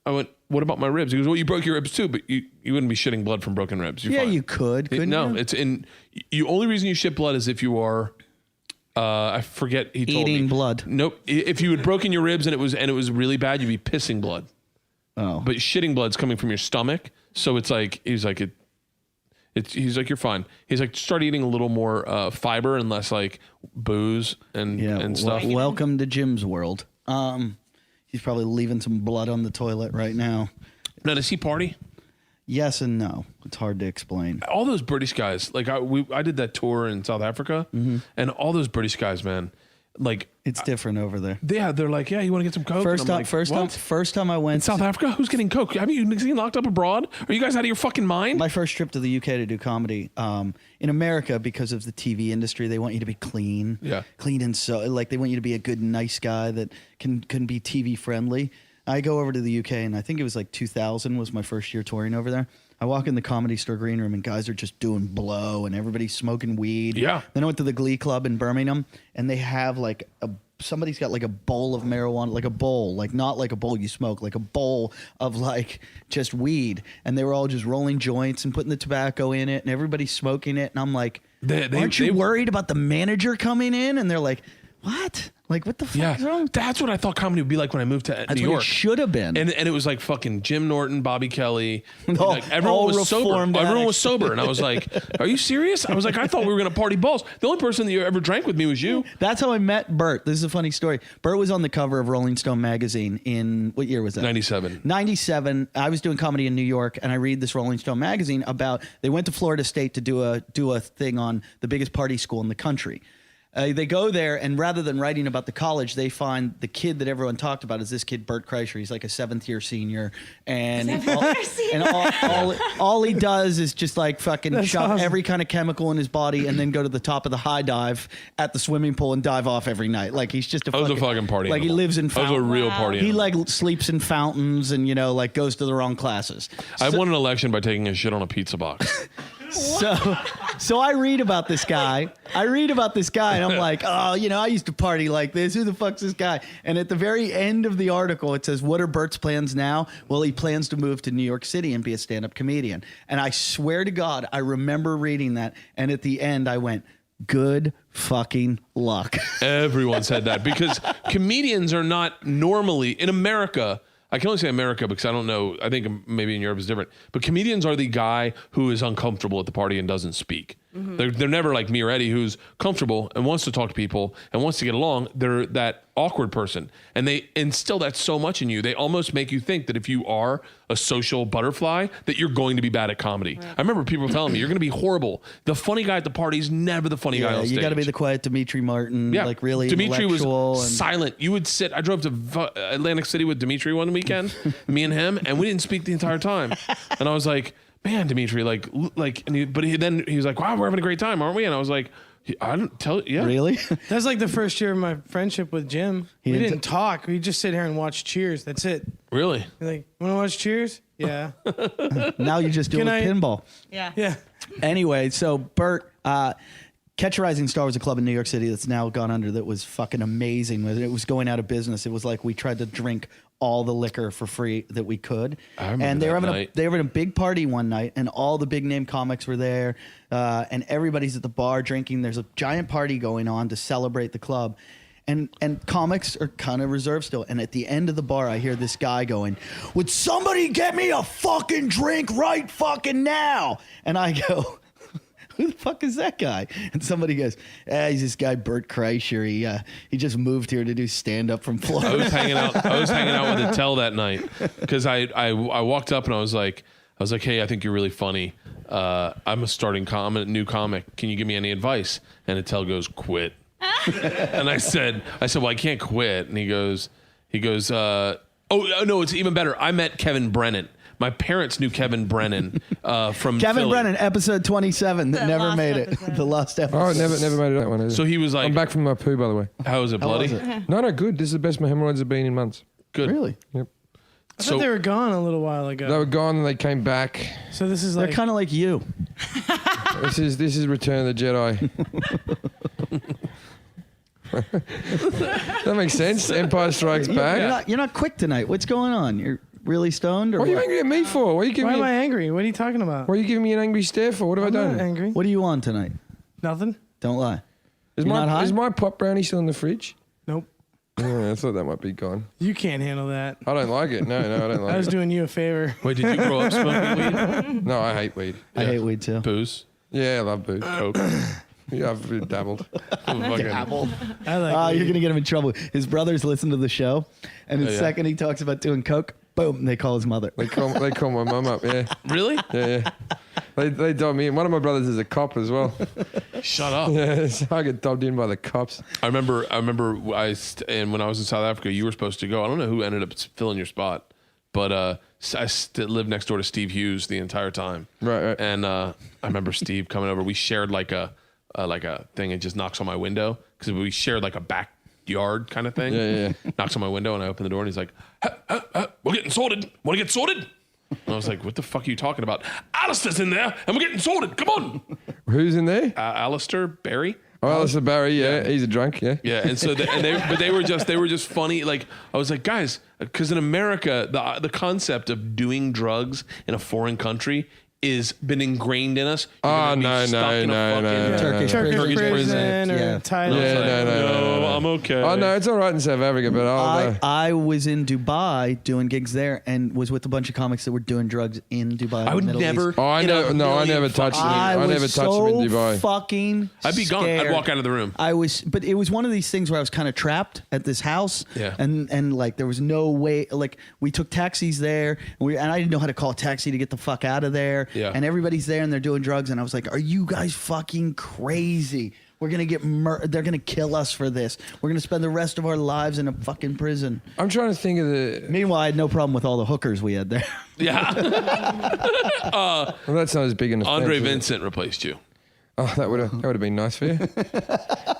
Speaker 3: I went, what about my ribs? He goes, well, you broke your ribs too, but you wouldn't be shitting blood from broken ribs. You're fine.
Speaker 1: You could, couldn't you?
Speaker 3: No, it's in. The only reason you shit blood is if you are. I forget. He told me
Speaker 1: eating blood.
Speaker 3: Nope. If you had broken your ribs and it was really bad, you'd be pissing blood.
Speaker 1: Oh,
Speaker 3: But shitting blood's coming from your stomach, so it's like he's like he's like, you're fine. He's like, start eating a little more fiber and less like booze and stuff.
Speaker 1: Welcome to Jim's world. He's probably leaving some blood on the toilet right now.
Speaker 3: Now, does he party?
Speaker 1: Yes and no. It's hard to explain.
Speaker 3: All those British guys, like I did that tour in South Africa, and all those British guys, man, like
Speaker 1: It's different over there.
Speaker 3: they're like, yeah, you want to get some coke?
Speaker 1: First
Speaker 3: And I'm like,
Speaker 1: first time I went
Speaker 3: in South Africa, who's getting coke? Have you seen Locked Up Abroad? Are you guys out of your fucking mind?
Speaker 1: my first trip to the UK to do comedy. In America, because of the TV industry, they want you to be clean.
Speaker 3: Yeah.
Speaker 1: Clean and so like they want you to be a good, nice guy that can be TV friendly. I go over to the UK, and I think it was like 2000 was my first year touring over there. I walk in the Comedy Store green room, and guys are just doing blow, and everybody's smoking weed.
Speaker 3: Yeah.
Speaker 1: Then I went to the Glee Club in Birmingham, and they have like somebody's got like a bowl of marijuana, like a bowl, like not like a bowl you smoke, like a bowl of like just weed, and they were all just rolling joints and putting the tobacco in it, and everybody's smoking it, and I'm like, aren't you worried about the manager coming in? And they're like, what? Like, what the fuck is wrong?
Speaker 3: That's what I thought comedy would be like when I moved to
Speaker 1: That's
Speaker 3: New
Speaker 1: what
Speaker 3: York.
Speaker 1: it should have been.
Speaker 3: And it was like fucking Jim Norton, Bobby Kelly.
Speaker 1: No,
Speaker 3: Like everyone
Speaker 1: all
Speaker 3: was sober.
Speaker 1: reformed
Speaker 3: Everyone was
Speaker 1: addicts.
Speaker 3: sober. And I was like, are you serious? I was like, I thought we were going to party balls. The only person that you ever drank with me was you.
Speaker 1: That's how I met Bert. This is a funny story. Bert was on the cover of Rolling Stone magazine in, what year was that?
Speaker 3: 97.
Speaker 1: 97. I was doing comedy in New York, and I read this Rolling Stone magazine about, they went to Florida State to do a thing on the biggest party school in the country. They go there, and rather than writing about the college, they find the kid that everyone talked about is this kid, Bert Kreischer. He's like a 7th-year senior, and all he does is just like fucking shove every kind of chemical in his body, and then go to the top of the high dive at the swimming pool and dive off every night. Like he's just
Speaker 3: I was a fucking party
Speaker 1: Like
Speaker 3: animal.
Speaker 1: he lives in
Speaker 3: I was a
Speaker 1: fountains.
Speaker 3: real party
Speaker 1: He
Speaker 3: animal.
Speaker 1: like sleeps in fountains, and like goes to the wrong classes.
Speaker 3: I won an election by taking a shit on a pizza box.
Speaker 1: So I read about this guy. And I'm like, oh, I used to party like this. Who the fuck's this guy? And at the very end of the article, it says, what are Bert's plans now? Well, he plans to move to New York City and be a stand-up comedian. And I swear to God, I remember reading that. And at the end, I went, good fucking luck.
Speaker 3: Everyone said that because comedians are not normally in America. I can only say America because I don't know. I think maybe in Europe it's different. But comedians are the guy who is uncomfortable at the party and doesn't speak. They're never like me or Eddie, who's comfortable and wants to talk to people and wants to get along. They're that awkward person, and they instill that so much in you. They almost make you think that if you are a social butterfly, that you're going to be bad at comedy. I remember people telling me you're going to be horrible. The funny guy at the party is never the funny guy on stage.
Speaker 1: You got to be the quiet Dimitri Martin.
Speaker 3: Yeah,
Speaker 1: like really
Speaker 3: Dimitri was
Speaker 1: intellectual and
Speaker 3: silent. You would sit. I drove to Atlantic City with Dimitri one weekend, me and him, and we didn't speak the entire time. And I was like, man, Dimitri, then he was like, wow, we're having a great time, aren't we? And I was like, I don't tell you. Yeah.
Speaker 1: Really?
Speaker 4: That's like the first year of my friendship with Jim. We didn't talk. We just sit here and watch Cheers. That's it.
Speaker 3: Really?
Speaker 4: You're like, want to watch Cheers? Yeah.
Speaker 1: Now you just do it with pinball.
Speaker 6: Yeah.
Speaker 4: Yeah.
Speaker 1: Anyway, so Bert, Catch a Rising Star was a club in New York City that's now gone under that was fucking amazing. It was going out of business. It was like we tried to drink all the liquor for free that we could.
Speaker 3: I remember
Speaker 1: and they were
Speaker 3: that
Speaker 1: having a big party one night, and all the big name comics were there, and everybody's at the bar drinking. There's a giant party going on to celebrate the club. And comics are kind of reserved still. And at the end of the bar, I hear this guy going, "Would somebody get me a fucking drink right fucking now?" And I go, "Who the fuck is that guy?" And somebody goes, "He's this guy Bert Kreischer. He just moved here to do stand up from Florida."
Speaker 3: I was hanging out with Attell that night because I walked up and I was like, "Hey, I think you're really funny. I'm a new comic. Can you give me any advice?" And Attell goes, "Quit." And I said, "Well, I can't quit." And he goes, "Oh no, it's even better. I met Kevin Brennan. My parents knew Kevin Brennan from
Speaker 1: Kevin
Speaker 3: Philly.
Speaker 1: Brennan, episode 27, that
Speaker 6: The
Speaker 1: never
Speaker 6: lost
Speaker 1: made
Speaker 6: episode.
Speaker 1: it. The lost episode.
Speaker 2: Oh, never made it that one. Either.
Speaker 3: So he was like,
Speaker 2: I'm back from my poo, by the way.
Speaker 3: How was it, bloody?
Speaker 1: was it?
Speaker 2: No, good. This is the best my hemorrhoids have been in months.
Speaker 3: Good.
Speaker 1: Really?
Speaker 2: Yep.
Speaker 4: I thought they were gone a little while ago.
Speaker 2: They were gone and they came back.
Speaker 4: So this is
Speaker 1: They're
Speaker 4: like
Speaker 1: kind of like you.
Speaker 2: This is Return of the Jedi. That makes sense. Empire Strikes Back.
Speaker 1: You're not quick tonight. What's going on? You're really stoned, or
Speaker 2: What are you
Speaker 1: what?
Speaker 2: angry at me for? Why are you giving
Speaker 4: why am
Speaker 2: me?
Speaker 4: I angry? What are you talking about?
Speaker 2: Why are you giving me an angry stare for? What have
Speaker 4: I'm
Speaker 2: I
Speaker 4: not
Speaker 2: done?
Speaker 4: angry.
Speaker 1: What are you on tonight?
Speaker 4: Nothing.
Speaker 1: Don't lie.
Speaker 2: Is
Speaker 1: You're not high?
Speaker 2: my pop brownie still in the fridge?
Speaker 4: Nope.
Speaker 2: Oh, I thought that might be gone.
Speaker 4: You can't handle that.
Speaker 2: I don't like it. No, I don't
Speaker 4: I
Speaker 2: like
Speaker 4: was
Speaker 2: it.
Speaker 4: doing you a favor.
Speaker 3: Wait, did you grow up smoking weed?
Speaker 2: No, I hate weed.
Speaker 1: I hate weed too.
Speaker 3: Booze?
Speaker 2: Yeah, I love booze.
Speaker 3: Coke?
Speaker 2: Yeah, I've dabbled.
Speaker 3: Fucking-
Speaker 4: I like
Speaker 1: You're gonna get him in trouble. His brothers listen to the show, and the
Speaker 3: Yeah.
Speaker 1: second he talks about doing coke, boom, they call his mother.
Speaker 2: They call my mum up. Yeah,
Speaker 3: Really?
Speaker 2: yeah. They dobbed me in. One of my brothers is a cop as well.
Speaker 3: Shut up.
Speaker 2: Yeah, so I get dobbed in by the cops.
Speaker 3: I remember and when I was in South Africa, you were supposed to go. I don't know who ended up filling your spot, but I lived next door to Steve Hughes the entire time.
Speaker 2: Right.
Speaker 3: And I remember Steve coming over. We shared like a thing. It just knocks on my window because we shared like a backyard kind of thing.
Speaker 2: Yeah.
Speaker 3: Knocks on my window and I open the door and he's like, "We're getting sorted. Want to get sorted?" And I was like, "What the fuck are you talking about?" "Alistair's in there and we're getting sorted. Come on."
Speaker 2: Who's in there?
Speaker 3: Alistair Barry.
Speaker 2: Oh, Alistair Barry. Yeah, he's a drunk. Yeah.
Speaker 3: Yeah, and so they were just funny. Like I was like, guys, because in America, the concept of doing drugs in a foreign country is been ingrained in us. You're gonna be stuck in a fucking
Speaker 1: Turkish
Speaker 4: Turkish
Speaker 1: prison.
Speaker 4: prison or
Speaker 1: Yeah.
Speaker 4: Thailand.
Speaker 2: Yeah, no.
Speaker 3: I'm okay.
Speaker 2: Oh no, it's all right in South Africa, but
Speaker 1: I was in Dubai doing gigs there, and was with a bunch of comics that were doing drugs in Dubai.
Speaker 3: I would
Speaker 1: Middle
Speaker 3: never.
Speaker 1: East.
Speaker 2: Oh, I
Speaker 3: in a
Speaker 2: know. No, I
Speaker 3: million
Speaker 2: never touched
Speaker 3: fucking
Speaker 2: him.
Speaker 1: I
Speaker 2: I
Speaker 1: was
Speaker 2: never touched
Speaker 1: so
Speaker 2: him in Dubai.
Speaker 1: fucking.
Speaker 3: I'd be gone.
Speaker 1: scared.
Speaker 3: I'd walk out of the room.
Speaker 1: But it was one of these things where I was kind of trapped at this house.
Speaker 3: Yeah.
Speaker 1: And like there was no way. Like we took taxis there, and I didn't know how to call a taxi to get the fuck out of there.
Speaker 3: Yeah.
Speaker 1: And everybody's there and they're doing drugs, and I was like, "Are you guys fucking crazy? We're gonna get they're gonna kill us for this. We're gonna spend the rest of our lives in a fucking prison."
Speaker 2: I'm trying to think of the.
Speaker 1: Meanwhile, I had no problem with all the hookers we had there.
Speaker 3: Yeah.
Speaker 2: Well, that's not as big an offense.
Speaker 3: Andre
Speaker 2: is it?
Speaker 3: Vincent replaced you.
Speaker 2: Oh, that would have been nice for you.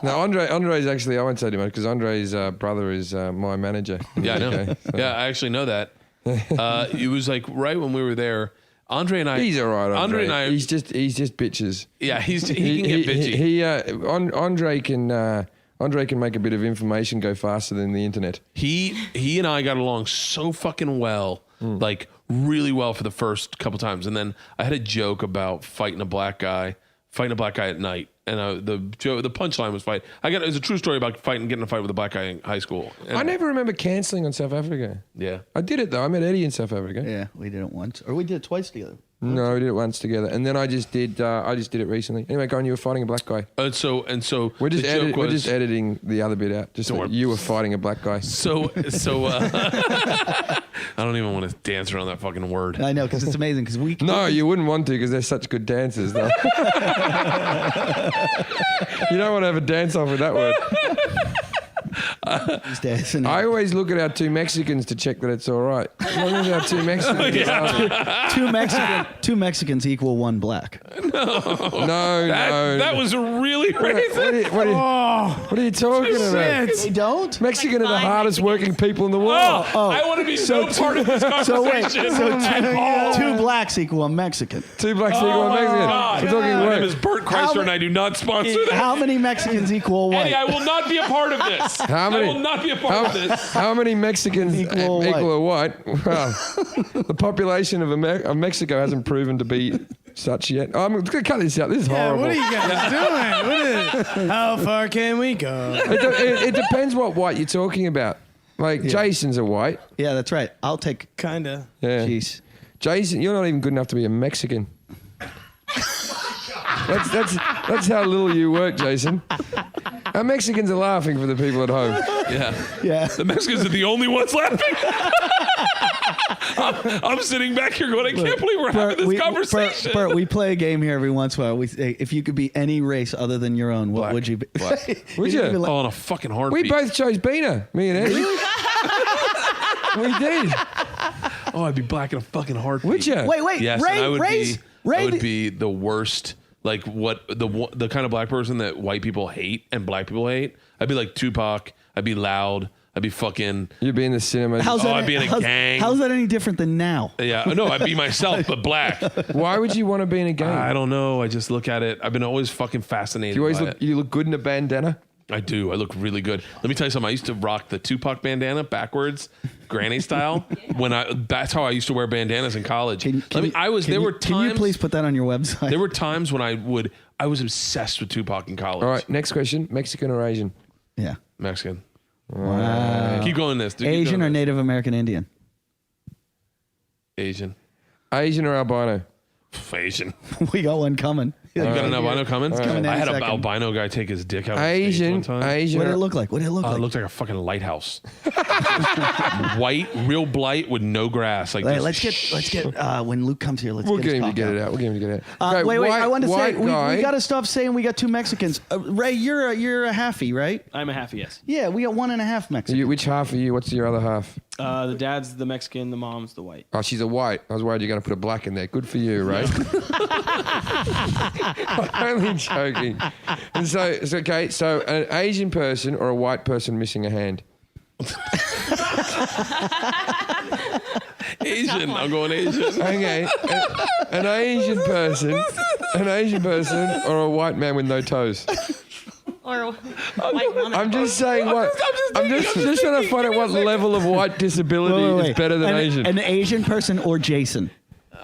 Speaker 2: No, Andre's actually, I won't say too much because Andre's brother is my manager.
Speaker 3: Yeah, I know.
Speaker 2: Okay, so-
Speaker 3: Yeah, I actually know that. It was like right when we were there. Andre and I.
Speaker 2: He's all right.
Speaker 3: Andre and I.
Speaker 2: He's just bitches.
Speaker 3: Yeah, he can get bitchy.
Speaker 2: Andre can make a bit of information go faster than the internet.
Speaker 3: He and I got along so fucking well, like really well for the first couple times, and then I had a joke about fighting a black guy at night, and the punchline was fight. It was a true story about getting in a fight with a black guy in high school. And,
Speaker 2: I never remember cancelling on South Africa.
Speaker 3: Yeah,
Speaker 2: I did it though. I met Eddie in South Africa.
Speaker 1: Yeah, we did it once, or we did it twice together.
Speaker 2: No, we did it once together, and then I just did it recently. Anyway, go on. You were fighting a black guy.
Speaker 3: and so
Speaker 2: We're just
Speaker 3: the joke
Speaker 2: we're
Speaker 3: was-
Speaker 2: just editing the other bit out. Just
Speaker 3: Don't
Speaker 2: that
Speaker 3: worry.
Speaker 2: you were fighting a black guy.
Speaker 3: So I don't even want to dance around that fucking word.
Speaker 1: I know, because it's amazing. Because we
Speaker 2: No, you wouldn't want to because they're such good dancers. Though. You don't want to have a dance off with that word.
Speaker 1: these days. And
Speaker 2: I always look at our two Mexicans to check that it's all right. As long as our two Mexicans
Speaker 1: two Mexicans equal one black.
Speaker 3: That was really racist.
Speaker 2: What are you talking about?
Speaker 1: They don't?
Speaker 2: Mexican are the hardest working people in the world.
Speaker 3: I want to be no part of this
Speaker 1: So wait,
Speaker 3: conversation.
Speaker 1: two blacks equal a Mexican.
Speaker 2: Two blacks equal a Mexican.
Speaker 3: God.
Speaker 2: We're talking
Speaker 3: My
Speaker 2: work.
Speaker 3: name is Bert Kreischer, and I do not sponsor that.
Speaker 1: How many Mexicans equal white?
Speaker 3: Eddie, I will not be a part of this.
Speaker 2: How many-
Speaker 3: I will not be a part of this.
Speaker 2: How many Mexicans
Speaker 1: Equal
Speaker 2: equal a white? Well, the population of Mexico hasn't proven to be such yet. Oh, I'm going to cut this out. This is
Speaker 4: Yeah,
Speaker 2: horrible.
Speaker 4: what are you guys doing? How far can we go?
Speaker 2: It depends what white you're talking about. Like, Jason's a white.
Speaker 1: Yeah, that's right. I'll take.
Speaker 4: Kinda.
Speaker 2: Yeah.
Speaker 1: Jeez.
Speaker 2: Jason, you're not even good enough to be a Mexican. That's how little you work, Jason. Our Mexicans are laughing for the people at home.
Speaker 1: Yeah.
Speaker 3: The Mexicans are the only ones laughing. I'm sitting back here going, I can't believe we're having this conversation.
Speaker 1: Bert, we play a game here every once in a while. We say, if you could be any race other than your own, what
Speaker 3: Black.
Speaker 1: would you be?
Speaker 2: Would you?
Speaker 1: Even
Speaker 3: Oh, on a fucking heartbeat.
Speaker 2: We both chose Bina, me and Eddie. We did.
Speaker 3: Oh, I'd be black in a fucking heartbeat.
Speaker 2: Would you?
Speaker 1: Wait.
Speaker 3: Yes,
Speaker 1: Ray,
Speaker 3: and I would
Speaker 1: Ray's,
Speaker 3: be.
Speaker 1: Ray,
Speaker 3: I would be the worst. Like what the kind of black person that white people hate and black people hate. I'd be like Tupac. I'd be loud. I'd be fucking.
Speaker 2: You'd be in the cinema.
Speaker 3: I'd be in a gang.
Speaker 1: How's that any different than now?
Speaker 3: Yeah, no, I'd be myself, but black.
Speaker 2: Why would you want to be in a game?
Speaker 3: I don't know. I just look at it. I've been always fucking fascinated.
Speaker 2: you always
Speaker 3: by
Speaker 2: look.
Speaker 3: it.
Speaker 2: You look good in a bandana.
Speaker 3: I do. I look really good. Let me tell you something. I used to rock the Tupac bandana backwards, granny style. That's how I used to wear bandanas in college. There were times.
Speaker 1: Can you please put that on your website?
Speaker 3: There were times when I was obsessed with Tupac in college.
Speaker 2: All right. Next question: Mexican or Asian?
Speaker 1: Yeah.
Speaker 3: Mexican.
Speaker 1: Wow.
Speaker 3: Keep going this. Dude. Keep
Speaker 1: Asian
Speaker 3: going
Speaker 1: or
Speaker 3: this.
Speaker 1: Native American Indian?
Speaker 3: Asian.
Speaker 2: Asian or albino?
Speaker 3: Asian.
Speaker 1: We got one coming.
Speaker 3: You got an albino coming?
Speaker 1: coming
Speaker 3: I
Speaker 1: any
Speaker 3: had an
Speaker 1: second.
Speaker 3: albino guy take his dick out.
Speaker 2: Asian.
Speaker 3: On stage one time.
Speaker 2: Asian.
Speaker 1: What did it
Speaker 2: or-
Speaker 1: look like? What did it look
Speaker 3: It
Speaker 1: like?
Speaker 3: looked like a fucking lighthouse. White, real blight with no grass. Like
Speaker 1: Hey,
Speaker 3: just
Speaker 1: let's get when Luke comes here. Let's
Speaker 2: We'll
Speaker 1: get
Speaker 2: get
Speaker 1: his
Speaker 2: him to
Speaker 1: cock
Speaker 2: get
Speaker 1: out.
Speaker 2: it out. We'll get him to get it out. Okay,
Speaker 1: Wait. I wanted to say
Speaker 2: white
Speaker 1: we
Speaker 2: guy.
Speaker 1: got to stop saying we got two Mexicans. Ray, you're a halfie, right?
Speaker 7: I'm a half, yes.
Speaker 1: Yeah, we got 1.5 Mexicans.
Speaker 2: Which half are you? What's your other half?
Speaker 7: The dad's the Mexican, the mom's the white.
Speaker 2: Oh, she's a white. I was worried you're going to put a black in there. Good for you, right? I'm only joking. And so okay. So an Asian person or a white person missing a hand?
Speaker 3: Asian. I'm going Asian.
Speaker 2: Okay. An Asian person or a white man with no toes?
Speaker 6: Or white woman.
Speaker 2: I'm just saying what. I'm just trying to find out what level of white disability is better than Asian.
Speaker 1: An Asian person or Jason?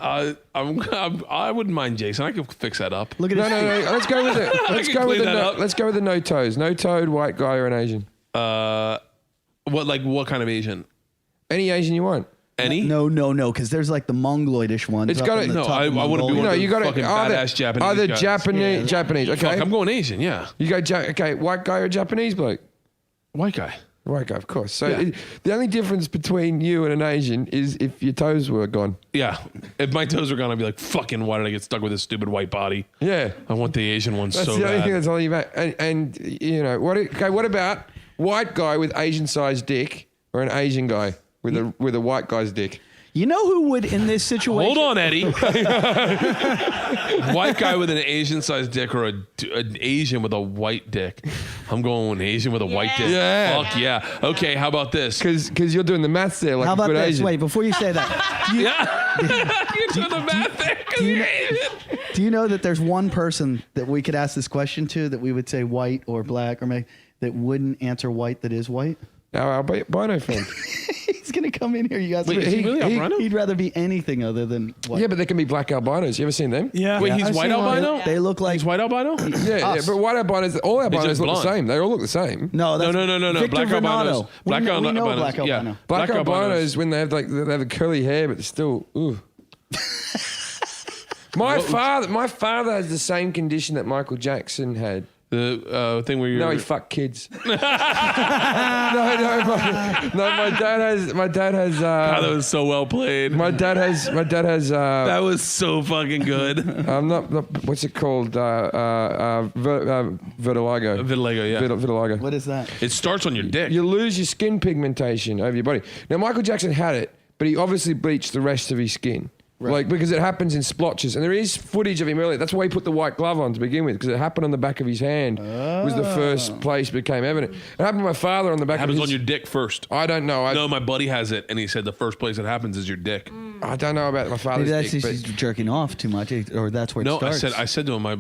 Speaker 3: I wouldn't mind Jason. I could fix that up.
Speaker 1: Look at
Speaker 2: No.
Speaker 1: his feet.
Speaker 2: Let's go with it. Let's
Speaker 3: can
Speaker 2: go with
Speaker 3: clean
Speaker 2: the
Speaker 3: that up.
Speaker 2: let's go with the no toes. No toed white guy or an Asian.
Speaker 3: What kind of Asian?
Speaker 2: Any Asian you want.
Speaker 3: Any?
Speaker 1: No, because there's like the Mongoloidish ones.
Speaker 2: It's
Speaker 1: up
Speaker 2: gotta-
Speaker 1: in the
Speaker 2: no,
Speaker 1: top
Speaker 3: I
Speaker 1: of
Speaker 3: wouldn't be
Speaker 1: Mongolia.
Speaker 3: one
Speaker 2: No,
Speaker 3: of
Speaker 2: you
Speaker 3: the
Speaker 2: got
Speaker 3: fucking badass Japanese
Speaker 2: either
Speaker 3: guys.
Speaker 2: Japanese. Okay.
Speaker 3: Fuck, I'm going Asian. Yeah,
Speaker 2: You go. Okay, white guy or Japanese bloke.
Speaker 3: white guy.
Speaker 2: White guy, of course. So
Speaker 3: Yeah.
Speaker 2: the only difference between you and an Asian is if your toes were gone.
Speaker 3: Yeah, if my toes were gone, I'd be like, "Fucking, why did I get stuck with this stupid white body?"
Speaker 2: Yeah.
Speaker 3: I want the Asian one
Speaker 2: That's
Speaker 3: so
Speaker 2: the only thing
Speaker 3: bad.
Speaker 2: that's holding you back. And you know what? Okay, what about white guy with Asian sized dick or an Asian guy with a white guy's dick?
Speaker 1: You know who would in this situation?
Speaker 3: Hold on, Eddie. White guy with an Asian-sized dick or an Asian with a white dick. I'm going with an Asian with a white dick.
Speaker 2: Yeah.
Speaker 3: Fuck yeah. Okay, how about this?
Speaker 2: Because you're doing the maths there like
Speaker 1: How
Speaker 2: a
Speaker 1: about
Speaker 2: good
Speaker 1: this?
Speaker 2: Asian.
Speaker 1: Wait, before you say that,
Speaker 3: You're doing the math there 'cause you're Asian.
Speaker 1: do you know that there's one person that we could ask this question to that we would say white or black or that wouldn't answer white that is white?
Speaker 2: Our albino friend.
Speaker 1: He's gonna come in here, you guys.
Speaker 3: Wait, is he really albino?
Speaker 1: He'd rather be anything other than white.
Speaker 2: Yeah, but there can be black albinos. You ever seen them?
Speaker 4: Yeah.
Speaker 3: Wait,
Speaker 4: Yeah.
Speaker 3: he's
Speaker 4: I've
Speaker 3: white
Speaker 4: seen one.
Speaker 3: albino?
Speaker 1: They look like
Speaker 3: He's white albino?
Speaker 2: Yeah, but white albinos, all albinos
Speaker 3: just
Speaker 2: look
Speaker 3: blonde.
Speaker 2: the same. They all look the same.
Speaker 1: no, that's
Speaker 3: No.
Speaker 1: Victor
Speaker 3: Black
Speaker 1: Venato.
Speaker 3: albinos. Black
Speaker 1: we know
Speaker 3: albinos.
Speaker 1: black
Speaker 3: Yeah.
Speaker 1: albino.
Speaker 2: Black albinos, when they have they have the curly hair, but they're still ooh. My father has the same condition that Michael Jackson had.
Speaker 3: The thing where you're...
Speaker 2: No, he fucked kids. no, my dad has.
Speaker 3: God, that was so well played.
Speaker 2: My dad has.
Speaker 3: That was so fucking good.
Speaker 2: I'm not. What's it called? Vitiligo.
Speaker 3: Vitiligo, yeah.
Speaker 2: Vitiligo.
Speaker 1: What is that?
Speaker 3: It starts on your dick.
Speaker 2: You lose your skin pigmentation over your body. Now, Michael Jackson had it, but he obviously bleached the rest of his skin. Right. Like, because it happens in splotches. And there is footage of him earlier. That's why he put the white glove on to begin with, because it happened on the back of his hand. Was the first place it became evident. It happened to my father on the back
Speaker 3: It
Speaker 2: of
Speaker 3: happens
Speaker 2: his...
Speaker 3: on your dick first.
Speaker 2: I don't know.
Speaker 3: No, my buddy has it, and he said the first place it happens is your dick.
Speaker 2: I don't know about my father's
Speaker 1: Maybe that's
Speaker 2: dick,
Speaker 1: just he's jerking off too much, or that's where it
Speaker 3: No,
Speaker 1: starts.
Speaker 3: I said to him, I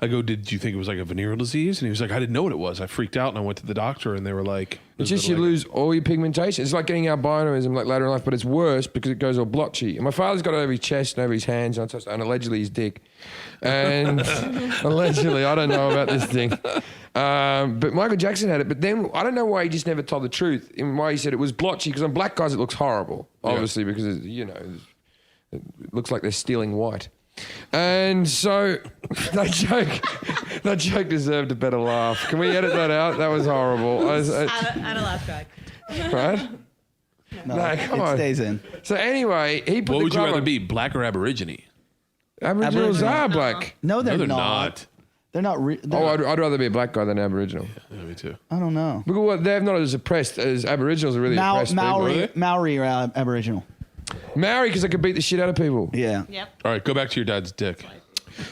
Speaker 3: go, did you think it was like a venereal disease? And he was like, I didn't know what it was. I freaked out, and I went to the doctor, and they were like...
Speaker 2: It's just you lose all your pigmentation. It's like getting albinism like later in life, but it's worse because it goes all blotchy. And my father's got it over his chest and over his hands and allegedly his dick. And allegedly, I don't know about this thing. But Michael Jackson had it. But then I don't know why he just never told the truth and why he said it was blotchy, because on black guys it looks horrible, obviously, because it looks like they're stealing white. And so that joke deserved a better laugh. Can we edit that out? That was horrible.
Speaker 6: Add a laugh track.
Speaker 2: Right?
Speaker 1: no,
Speaker 2: come on.
Speaker 1: it stays in.
Speaker 2: So anyway, he put
Speaker 3: What
Speaker 2: the
Speaker 3: would you
Speaker 2: glove
Speaker 3: rather
Speaker 2: on.
Speaker 3: be, black or Aborigine?
Speaker 2: Aboriginals are black.
Speaker 1: No, they're,
Speaker 3: No, they're
Speaker 1: not.
Speaker 3: not.
Speaker 1: They're not.
Speaker 2: Oh, I'd rather be a black guy than an Aboriginal.
Speaker 3: Yeah, me too.
Speaker 1: I don't know.
Speaker 2: Because well, they're not as oppressed as Aboriginals are really oppressed people.
Speaker 1: Maori or Aboriginal.
Speaker 2: Maori, because they could beat the shit out of people.
Speaker 1: Yeah.
Speaker 6: Yep.
Speaker 3: All right, go back to your dad's dick.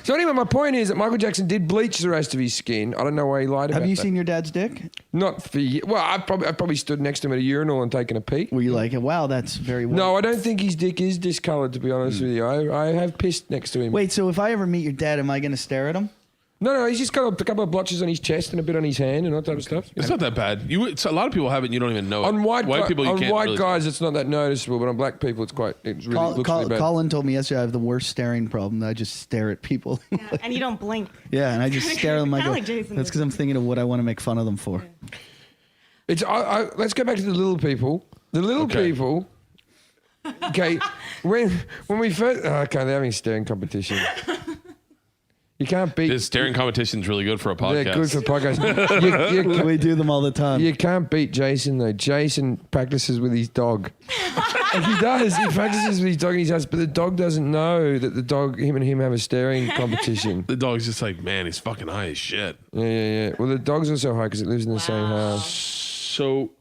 Speaker 2: So anyway, my point is that Michael Jackson did bleach the rest of his skin. I don't know why he lied about
Speaker 1: Have you
Speaker 2: that.
Speaker 1: seen your dad's dick?
Speaker 2: Not for well, I probably stood next to him at a urinal and taken a peek.
Speaker 1: Were you like, wow, that's very well.
Speaker 2: No, I don't think his dick is discoloured, to be honest with you. I have pissed next to him.
Speaker 1: Wait, so if I ever meet your dad, am I going to stare at him?
Speaker 2: No, he's just got a couple of blotches on his chest and a bit on his hand and all that type of stuff.
Speaker 3: It's not that bad. A lot of people have it and you don't even know it.
Speaker 2: On white
Speaker 3: people, you can't really
Speaker 2: guys, it's not that noticeable, but on black people, it really looks really bad.
Speaker 1: Colin told me yesterday I have the worst staring problem. I just stare at people.
Speaker 6: Yeah, and you don't blink.
Speaker 1: Yeah, and I just stare at them. I
Speaker 6: Kinda
Speaker 1: go,
Speaker 6: like Jason
Speaker 1: that's because I'm thinking of what I want to make fun of them for.
Speaker 2: Let's go back to the little people. The little people. Okay, when we first they're having staring competition. You can't beat.
Speaker 3: This staring competition is really good for a podcast.
Speaker 2: Yeah, good for podcasts.
Speaker 1: We do them all the time.
Speaker 2: You can't beat Jason though. Jason practices with his dog. And he does. He practices with his dog in his house, but the dog doesn't know that him and him have a staring competition.
Speaker 3: The dog's just like, man, he's fucking high as shit.
Speaker 2: Yeah. Well, the dog's also high because it lives in the same house.
Speaker 3: So,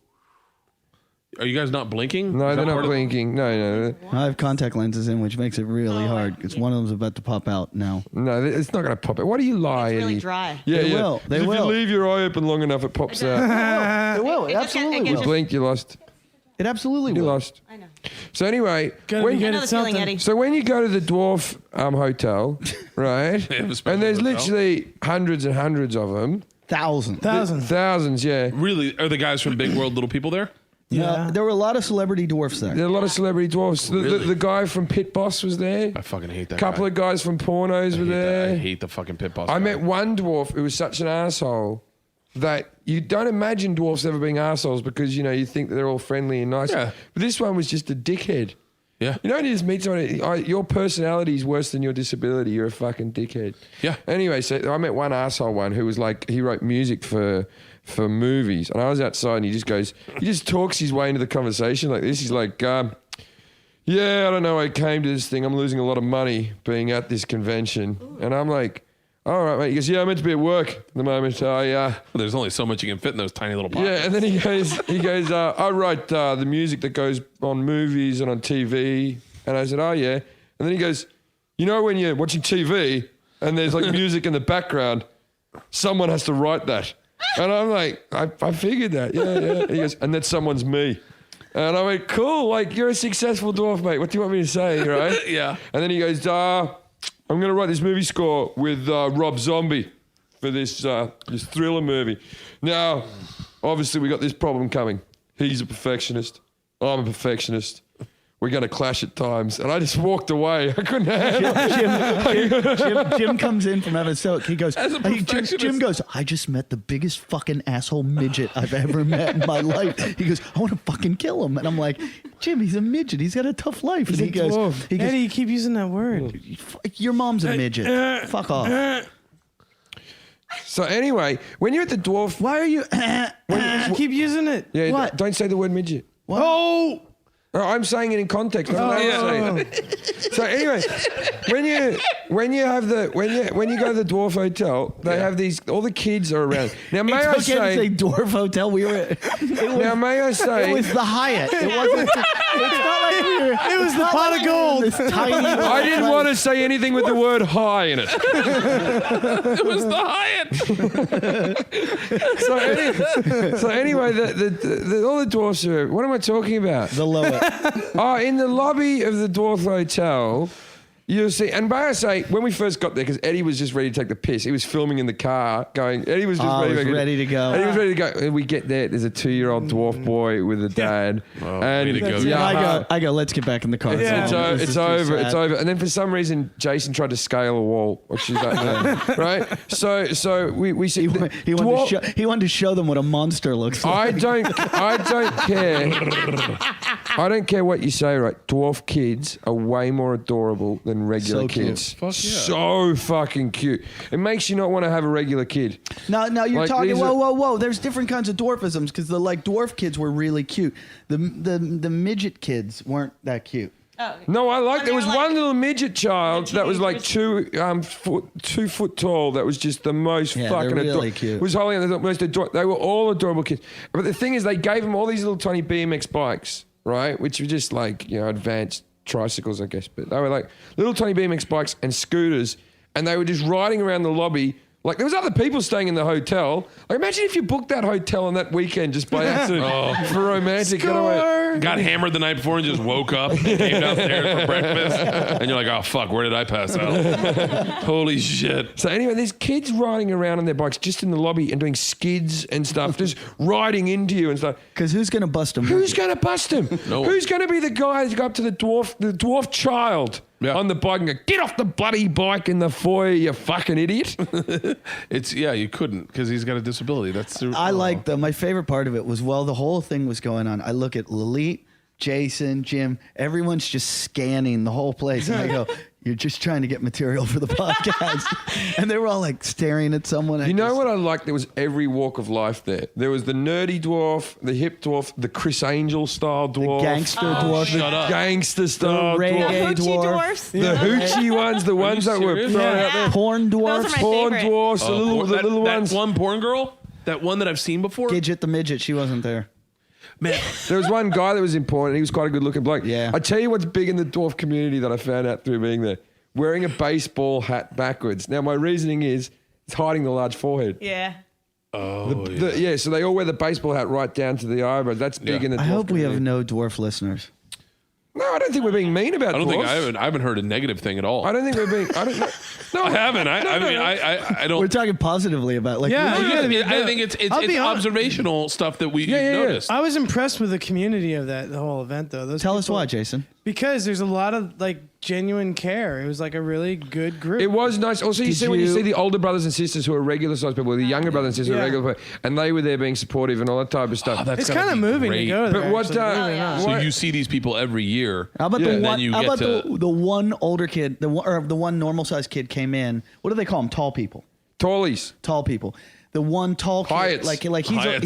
Speaker 3: are you guys not blinking?
Speaker 2: No,
Speaker 3: Is
Speaker 2: they're
Speaker 3: that
Speaker 2: not
Speaker 3: part of-
Speaker 2: blinking. No.
Speaker 1: I have contact lenses in, which makes it really hard because one of them's about to pop out now.
Speaker 2: No, it's not going to pop out. Why do you lie,
Speaker 6: It's really
Speaker 2: Eddie?
Speaker 6: dry.
Speaker 2: Yeah,
Speaker 1: They
Speaker 2: yeah.
Speaker 1: will. They
Speaker 2: 'Cause
Speaker 1: will.
Speaker 2: If you leave your eye open long enough, it pops out.
Speaker 1: It will.
Speaker 6: It
Speaker 1: It
Speaker 6: just-
Speaker 1: absolutely
Speaker 6: it
Speaker 1: will.
Speaker 6: just-
Speaker 2: Blink, you lost.
Speaker 1: It absolutely
Speaker 2: You
Speaker 1: will.
Speaker 2: lost.
Speaker 6: I know.
Speaker 2: So anyway,
Speaker 4: Gotta
Speaker 2: when
Speaker 4: be
Speaker 6: I
Speaker 4: good
Speaker 6: know
Speaker 4: at
Speaker 6: the feeling,
Speaker 4: something.
Speaker 6: Eddie.
Speaker 2: So when you go to the Dwarf hotel, right,
Speaker 3: have a special
Speaker 2: and there's
Speaker 3: hotel?
Speaker 2: literally hundreds and hundreds of them,
Speaker 1: Thousands.
Speaker 2: thousands, yeah.
Speaker 3: Really? Are the guys from Big World Little People there?
Speaker 1: Yeah. There were a lot of celebrity dwarfs there.
Speaker 2: There are a lot of celebrity dwarfs.
Speaker 3: Really?
Speaker 2: The guy from Pit Boss was there.
Speaker 3: I fucking hate that
Speaker 2: A couple
Speaker 3: guy.
Speaker 2: of guys from Pornos were there.
Speaker 3: I hate the fucking pit boss.
Speaker 2: I
Speaker 3: guy.
Speaker 2: met one dwarf who was such an asshole that you don't imagine dwarfs ever being assholes because, you think that they're all friendly and nice.
Speaker 3: Yeah.
Speaker 2: But this one was just a dickhead.
Speaker 3: Yeah.
Speaker 2: You know, when you just meet someone, your personality is worse than your disability. You're a fucking dickhead.
Speaker 3: Yeah.
Speaker 2: Anyway, so I met one asshole one who was like, he wrote music for movies. And I was outside and he just talks his way into the conversation like this. He's like, yeah, I don't know. I came to this thing. I'm losing a lot of money being at this convention. And I'm like, all right, mate. He goes, yeah, I'm meant to be at work at the moment.
Speaker 3: There's only so much you can fit in those tiny little pockets.
Speaker 2: Yeah, and then he goes, I write the music that goes on movies and on TV. And I said, oh, yeah. And then he goes, when you're watching TV and there's like music in the background, someone has to write that. And I'm like, I figured that. Yeah. He goes, and that someone's me. And I went, cool, like you're a successful dwarf, mate. What do you want me to say, right?
Speaker 3: Yeah.
Speaker 2: And then he goes, I'm going to write this movie score with Rob Zombie for this thriller movie. Now, obviously, we got this problem coming. He's a perfectionist. I'm a perfectionist. We're going to clash at times. And I just walked away. I couldn't handle it.
Speaker 1: Jim comes in from having a soak. He goes,
Speaker 3: As a perfectionist.
Speaker 1: Jim goes, I just met the biggest fucking asshole midget I've ever met in my life. He goes, I want to fucking kill him. And I'm like, Jim, he's a midget. He's got a tough life.
Speaker 2: He's
Speaker 1: and
Speaker 2: a dwarf.
Speaker 1: he goes,
Speaker 4: Eddie, you keep using that word.
Speaker 1: your mom's a midget. Fuck off.
Speaker 2: So anyway, when you're at the Dwarf,
Speaker 1: Why are you?
Speaker 4: You keep using it.
Speaker 2: yeah,
Speaker 1: What?
Speaker 2: don't say the word midget.
Speaker 4: Oh,
Speaker 2: Oh, I'm saying it in context. I'm allowed to say it. So anyway, when you go to the Dwarf Hotel, they have these. All the kids are around. Now may I
Speaker 1: It's okay to say Dwarf Hotel. We were.
Speaker 2: now may I say
Speaker 1: It was the Hyatt. It wasn't. It's not like we were.
Speaker 4: it was the pot of gold.
Speaker 1: This tiny.
Speaker 2: I didn't want to say anything with the word high in it.
Speaker 3: It was the Hyatt.
Speaker 2: So anyway, all the dwarfs are. What am I talking about?
Speaker 1: The lower.
Speaker 2: Oh, in the lobby of the Dwarf Hotel, you'll see. And may I say, when we first got there, because Eddie was just ready to take the piss, he was filming in the car, going. Eddie was just
Speaker 1: ready to go.
Speaker 2: Eddie was ready to go. And we get there. There's a 2-year-old dwarf boy with a dad.
Speaker 3: way to go.
Speaker 2: Yeah,
Speaker 1: I go. Let's get back in the car.
Speaker 4: Yeah.
Speaker 2: It's over. It's over. And then for some reason, Jason tried to scale a wall, which is like, right. So we see.
Speaker 1: He wanted to show them what a monster looks like.
Speaker 2: I don't care. I don't care what you say, right? Dwarf kids are way more adorable than regular
Speaker 1: So cute.
Speaker 2: kids.
Speaker 3: Fuck yeah.
Speaker 2: So fucking cute. It makes you not want to have a regular kid.
Speaker 1: No, you're
Speaker 2: Like,
Speaker 1: talking.
Speaker 2: these are-
Speaker 1: Whoa! There's different kinds of dwarfisms because the dwarf kids were really cute. The midget kids weren't that cute.
Speaker 6: Oh,
Speaker 2: No, I like.
Speaker 6: And
Speaker 2: There
Speaker 6: they
Speaker 2: was
Speaker 6: were
Speaker 2: one
Speaker 6: like-
Speaker 2: little midget child that was like
Speaker 6: teenagers.
Speaker 2: 2 foot tall. That was just the most
Speaker 1: Yeah,
Speaker 2: fucking
Speaker 1: they're really
Speaker 2: adorable.
Speaker 1: cute.
Speaker 2: Was holding the most adorable. They were all adorable kids. But the thing is, they gave them all these little tiny BMX bikes, right? Which were just like advanced tricycles, I guess. But they were like little tiny BMX bikes and scooters, and they were just riding around the lobby. Like there was other people staying in the hotel. Like imagine if you booked that hotel on that weekend just by accident for romantic getaway.
Speaker 3: Got hammered the night before and just woke up and came downstairs for breakfast. And you're like, oh, fuck, where did I pass out? Holy shit.
Speaker 2: So anyway, there's kids riding around on their bikes just in the lobby and doing skids and stuff, just riding into you and stuff.
Speaker 1: Because who's gonna bust them?
Speaker 2: Who's going to bust him?
Speaker 3: No.
Speaker 2: Who's going to be the guy that's go up to the dwarf child on the bike and go, get off the bloody bike in the foyer, you fucking idiot?
Speaker 3: You couldn't because he's got a disability. That's
Speaker 1: I like my favorite part of it was while the whole thing was going on, I look at Lalit, Jason, Jim, everyone's just scanning the whole place. And I go, you're just trying to get material for the podcast. And they were all like staring at someone.
Speaker 2: You know what I liked? There was every walk of life there. There was the nerdy dwarf, the hip dwarf, the Chris Angel style dwarf.
Speaker 1: The gangster dwarf.
Speaker 3: shut up.
Speaker 2: Gangster style
Speaker 1: The
Speaker 2: dwarf.
Speaker 1: reggae
Speaker 6: Hoochie
Speaker 1: dwarf.
Speaker 6: dwarfs.
Speaker 2: The hoochie ones, the ones that were
Speaker 3: serious?
Speaker 2: thrown
Speaker 6: Yeah.
Speaker 2: out there.
Speaker 1: Porn
Speaker 6: Those
Speaker 1: dwarf.
Speaker 6: are my
Speaker 2: Porn
Speaker 6: favorite.
Speaker 2: dwarfs, the little ones.
Speaker 3: That one porn girl, that one that I've seen before.
Speaker 1: Gidget the midget, she wasn't there.
Speaker 3: Man,
Speaker 2: There was one guy that was important. He was quite a good looking bloke.
Speaker 1: Yeah.
Speaker 2: I tell you what's big in the dwarf community that I found out through being there. Wearing a baseball hat backwards. Now my reasoning is it's hiding the large forehead.
Speaker 6: Yeah.
Speaker 2: So they all wear the baseball hat right down to the eyebrows. That's big in the dwarf
Speaker 1: I hope we have
Speaker 2: community.
Speaker 1: no dwarf listeners.
Speaker 2: No, I don't think we're being mean about
Speaker 3: I don't
Speaker 2: dwarfs.
Speaker 3: think I haven't heard a negative thing at all.
Speaker 2: I don't think we're being. I don't know.
Speaker 3: No, I haven't. I don't.
Speaker 1: We're talking positively about like
Speaker 4: Yeah.
Speaker 3: I think it's
Speaker 4: I'll be honest.
Speaker 3: observational stuff that we
Speaker 2: Yeah.
Speaker 3: noticed.
Speaker 4: I was impressed with the community of the whole event, though. Those
Speaker 1: Tell us
Speaker 4: people-
Speaker 1: why, Jason.
Speaker 4: Because there's a lot of genuine care. It was like a really good group.
Speaker 2: It was nice. Also, you
Speaker 1: Did
Speaker 2: see when you
Speaker 1: you-
Speaker 2: see the older brothers and sisters who are regular sized people, the younger brothers and sisters who are
Speaker 4: Yeah.
Speaker 2: regular people, and they were there being supportive and all that type of stuff.
Speaker 3: That's
Speaker 4: It's
Speaker 3: gotta
Speaker 4: kind of
Speaker 3: be
Speaker 4: moving
Speaker 3: great.
Speaker 4: to go there.
Speaker 2: But what,
Speaker 4: actually, believe it or
Speaker 6: yeah.
Speaker 4: not.
Speaker 3: So
Speaker 2: What-
Speaker 3: you see these people every year.
Speaker 1: How about
Speaker 2: Yeah.
Speaker 1: the
Speaker 2: Then
Speaker 1: one?
Speaker 3: you
Speaker 1: How
Speaker 3: get
Speaker 1: about
Speaker 3: to-
Speaker 1: the one older kid? The one normal sized kid came in. What do they call them? Tall people.
Speaker 2: Tallies.
Speaker 1: Tall people. The one tall kid,
Speaker 2: Hyatts.
Speaker 1: like
Speaker 3: Hyatts.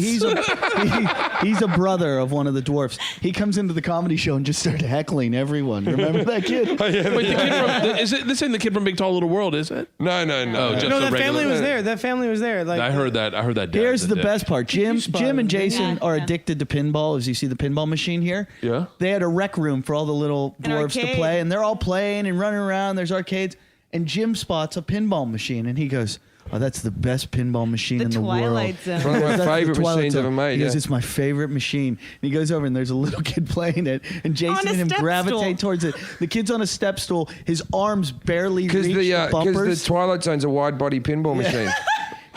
Speaker 1: he's a brother of one of the dwarfs. He comes into the comedy show and just started heckling everyone. Remember that kid?
Speaker 3: Wait, the kid from is it? This ain't the kid from Big Tall Little World, is it?
Speaker 2: No.
Speaker 3: Oh, just
Speaker 4: No,
Speaker 3: a
Speaker 4: that
Speaker 3: regular-
Speaker 4: family was there. That family was there. Like
Speaker 3: I heard that. Dad
Speaker 1: Here's
Speaker 3: did
Speaker 1: the
Speaker 3: that.
Speaker 1: best part. Jim
Speaker 4: spot
Speaker 1: and
Speaker 4: him?
Speaker 1: Jason
Speaker 6: Yeah,
Speaker 1: are
Speaker 6: yeah.
Speaker 1: addicted to pinball. As you see the pinball machine here.
Speaker 3: Yeah.
Speaker 1: They had a rec room for all the little
Speaker 6: An
Speaker 1: dwarfs to
Speaker 6: arcade.
Speaker 1: play, and they're all playing and running around. There's arcades, and Jim spots a pinball machine, and he goes, "Oh, that's the best pinball machine
Speaker 6: The
Speaker 1: in the
Speaker 6: Twilight
Speaker 1: world."
Speaker 6: Zone.
Speaker 2: One of my
Speaker 1: That's the
Speaker 2: favorite
Speaker 1: Twilight
Speaker 2: machines
Speaker 1: Zone.
Speaker 2: ever made.
Speaker 1: He goes,
Speaker 2: Yeah.
Speaker 1: "It's my favorite machine." And he goes over, and there's a little kid playing it, and Jason
Speaker 6: On a
Speaker 1: and him
Speaker 6: step
Speaker 1: gravitate
Speaker 6: stool.
Speaker 1: towards it. The kid's on a step stool. His arms barely reach
Speaker 2: Because
Speaker 1: the bumpers.
Speaker 2: the Twilight Zone's a wide body pinball machine.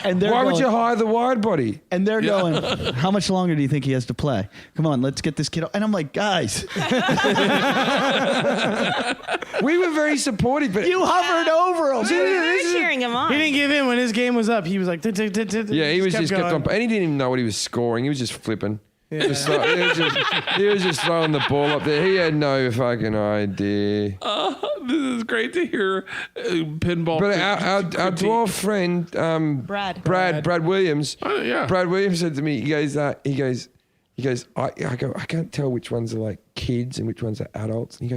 Speaker 1: and they're
Speaker 2: Why would
Speaker 1: going-
Speaker 2: you hire the wide body?
Speaker 1: And they're going, "How much longer do you think he has to play? Come on, let's get this kid." And I'm like, "Guys,
Speaker 2: We were very supportive, but
Speaker 1: you hovered over him."
Speaker 6: We're cheering him on.
Speaker 4: he didn't give in when his game was up. He was like,
Speaker 2: yeah, he was just kept
Speaker 4: going.
Speaker 2: on, and he didn't even know what he was scoring. He was just flipping. He was just throwing the ball up there. He had no fucking idea.
Speaker 3: This is great to hear. Pinball.
Speaker 2: But our dwarf friend, Brad Williams.
Speaker 3: Yeah.
Speaker 2: Brad Williams said to me, he goes, I can't tell which ones are like kids and which ones are adults. And he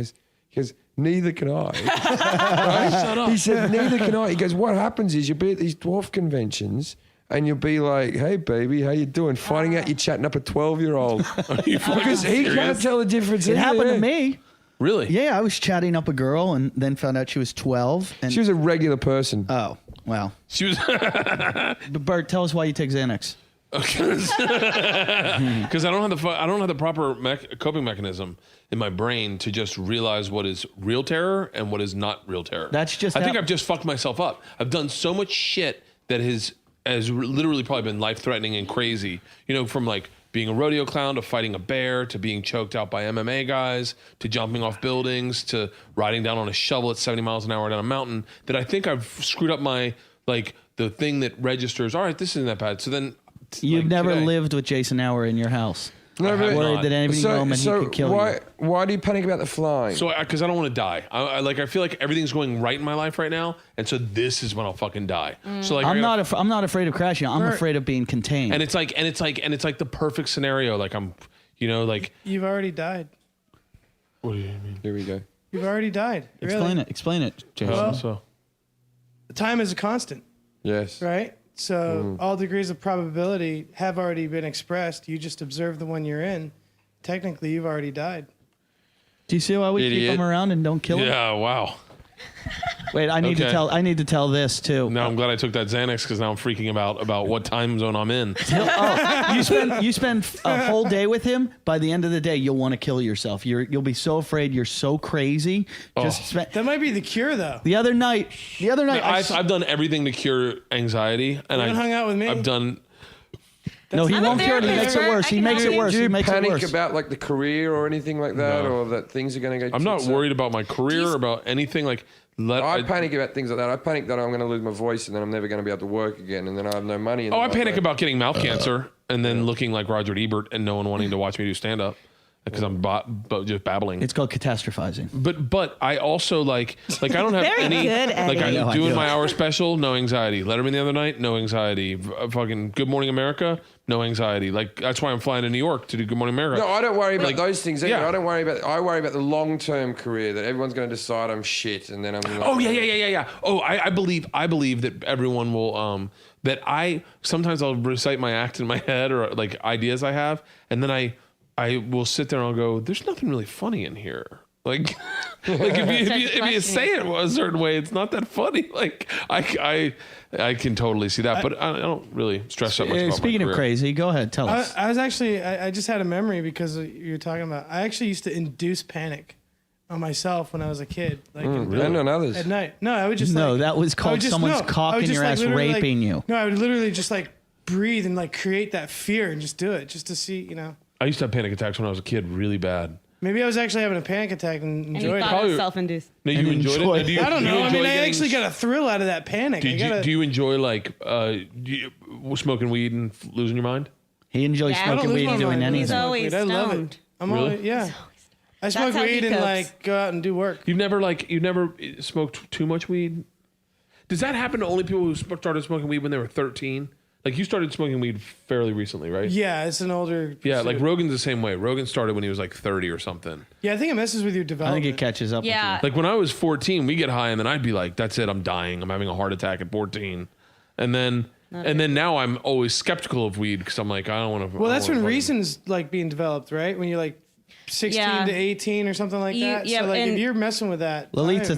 Speaker 2: goes, neither can I. Right?
Speaker 3: Shut up.
Speaker 2: He said, neither can I. He goes, what happens is you'll be at these dwarf conventions and you'll be like, hey, baby, how you doing? Finding out you're chatting up a 12-year-old. Because he can't tell the difference.
Speaker 1: It happened to me.
Speaker 3: Really?
Speaker 1: Yeah, I was chatting up a girl and then found out she was 12. And
Speaker 2: She was a regular person.
Speaker 1: oh, well.
Speaker 3: She was.
Speaker 1: But Bert, tell us why you take Xanax.
Speaker 3: Because I don't have the proper coping mechanism in my brain to just realize what is real terror and what is not real terror.
Speaker 1: That's just
Speaker 3: I think
Speaker 1: how-
Speaker 3: I've just fucked myself up. I've done so much shit that has literally probably been life-threatening and crazy. You know, from like being a rodeo clown to fighting a bear to being choked out by MMA guys to jumping off buildings to riding down on a shovel at 70 miles an hour down a mountain, that I think I've screwed up my, like, the thing that registers, all right, this isn't that bad. So then
Speaker 1: You've
Speaker 3: like,
Speaker 1: never
Speaker 3: today-
Speaker 1: lived with Jason Hour in your house.
Speaker 2: No, but-
Speaker 1: Worried that any moment he could kill you.
Speaker 2: Why do you panic about the flying?
Speaker 3: So, because I don't want to die. I feel like everything's going right in my life right now, and so this is when I'll fucking die. So like,
Speaker 1: I'm not afraid of crashing. I'm afraid of being contained.
Speaker 3: and it's like the perfect scenario. Like I'm, like.
Speaker 4: You've already died.
Speaker 3: What do you mean?
Speaker 2: Here we go.
Speaker 4: You've already died.
Speaker 1: Explain it, Jason.
Speaker 3: So
Speaker 4: Time is a constant,
Speaker 2: Yes.
Speaker 4: right? So all degrees of probability have already been expressed. You just observe the one you're in. Technically, you've already died.
Speaker 1: Do you see why we keep
Speaker 2: Idiot.
Speaker 1: him around and don't kill him?
Speaker 3: yeah, wow.
Speaker 1: Wait, I need
Speaker 3: Okay.
Speaker 1: to tell this too.
Speaker 3: Now I'm glad I took that Xanax because now I'm freaking about what time zone I'm in.
Speaker 1: You spend a whole day with him. By the end of the day, you'll want to kill yourself. You'll be so afraid. You're so crazy.
Speaker 4: That might be the cure, though.
Speaker 1: The other night,
Speaker 3: I've done everything to cure anxiety, and
Speaker 4: You haven't hung out with me.
Speaker 3: I've done.
Speaker 1: no, he
Speaker 6: I'm a
Speaker 1: won't cure it. He makes
Speaker 6: therapist,
Speaker 1: it
Speaker 6: Bert.
Speaker 1: worse.
Speaker 6: I
Speaker 1: He
Speaker 6: can
Speaker 1: makes
Speaker 6: help
Speaker 1: it
Speaker 6: you.
Speaker 1: worse.
Speaker 2: Do
Speaker 1: He
Speaker 2: you
Speaker 1: makes it
Speaker 2: panic
Speaker 1: worse.
Speaker 2: about like the career or anything like that,
Speaker 3: No.
Speaker 2: or that things are going to go?
Speaker 3: I'm not
Speaker 2: tits up?
Speaker 3: worried about my career or about anything. Like,
Speaker 2: I panic about things like that. I panic that I'm going to lose my voice and then I'm never going to be able to work again, and then I have no money. And
Speaker 3: Oh, I
Speaker 2: then
Speaker 3: panic about getting mouth cancer and then looking like Roger Ebert and no one wanting to watch me do stand up because I'm just babbling.
Speaker 1: It's called catastrophizing.
Speaker 3: But I also like I don't have
Speaker 6: Very
Speaker 3: any
Speaker 6: good, Eddie.
Speaker 3: like
Speaker 1: I know,
Speaker 3: I'm
Speaker 1: I
Speaker 3: doing
Speaker 1: do.
Speaker 3: my hour special, no anxiety. Letterman the other night, no anxiety. Fucking Good Morning America, no anxiety. Like that's why I'm flying to New York to do Good Morning America.
Speaker 2: No, I don't worry about those things either.
Speaker 3: yeah.
Speaker 2: I worry about the long-term career that everyone's going to decide I'm shit, and then I'm. Like,
Speaker 3: Oh yeah. Oh, I believe that everyone will that sometimes I'll recite my act in my head or like ideas I have, and then I will sit there and I'll go, there's nothing really funny in here. Like if you say it a certain way, it's not that funny. Like I can totally see that, but I don't really stress that much about
Speaker 1: Speaking
Speaker 3: my
Speaker 1: of
Speaker 3: career.
Speaker 1: crazy, go ahead, tell us.
Speaker 4: I was actually, I just had a memory because you're talking about, I actually used to induce panic on myself when I was a kid. Like
Speaker 2: and on others.
Speaker 4: at night. No, I would just
Speaker 1: No,
Speaker 4: like,
Speaker 1: that was
Speaker 4: I
Speaker 1: called
Speaker 4: would just-
Speaker 1: someone's
Speaker 4: no,
Speaker 1: cock
Speaker 4: I would
Speaker 1: in
Speaker 4: just,
Speaker 1: your
Speaker 4: like,
Speaker 1: ass
Speaker 4: literally,
Speaker 1: raping you.
Speaker 4: No, I would literally just like breathe and like create that fear and just do it just to see,
Speaker 3: I used to have panic attacks when I was a kid, really bad.
Speaker 4: Maybe I was actually having a panic attack and
Speaker 6: And you
Speaker 4: enjoyed
Speaker 6: thought
Speaker 4: it.
Speaker 6: it
Speaker 3: Probably-
Speaker 6: was self-induced.
Speaker 3: No, you
Speaker 1: And
Speaker 3: enjoyed
Speaker 1: enjoy
Speaker 3: it? Do you,
Speaker 4: I don't
Speaker 3: do you
Speaker 4: know. I
Speaker 3: enjoy
Speaker 4: mean, I
Speaker 3: getting-
Speaker 4: actually got a thrill out of that panic.
Speaker 3: Do you enjoy like smoking weed and losing your mind?
Speaker 1: He enjoys
Speaker 6: Yeah, I don't
Speaker 1: smoking
Speaker 4: lose
Speaker 1: weed
Speaker 4: my
Speaker 1: and doing
Speaker 4: mind.
Speaker 1: anything.
Speaker 6: He's always
Speaker 4: I love it.
Speaker 6: stoned.
Speaker 4: I'm
Speaker 3: Really?
Speaker 4: always, yeah. I smoke
Speaker 6: how he
Speaker 4: weed and
Speaker 6: copes.
Speaker 4: like go out and do work.
Speaker 3: You've never smoked too much weed? Does that happen to only people who started smoking weed when they were 13? Like you started smoking weed fairly recently, right?
Speaker 4: Yeah, it's an older.
Speaker 3: Yeah, like
Speaker 4: pursuit.
Speaker 3: Rogan's the same way. Rogan started when he was like 30 or something.
Speaker 4: Yeah, I think it messes with your
Speaker 1: I
Speaker 4: development.
Speaker 1: think it catches up
Speaker 6: Yeah.
Speaker 1: with you.
Speaker 3: Like when I was 14, we get high and then I'd be like, that's it, I'm dying. I'm having a heart attack at 14. And then now I'm always skeptical of weed because I'm like, I don't want to.
Speaker 4: Well, that's when reason's like being developed, right? When you're like 16
Speaker 6: Yeah.
Speaker 4: to 18 or something like that.
Speaker 6: Yeah,
Speaker 4: so like
Speaker 6: and-
Speaker 4: if you're messing with that,
Speaker 1: Lilith's a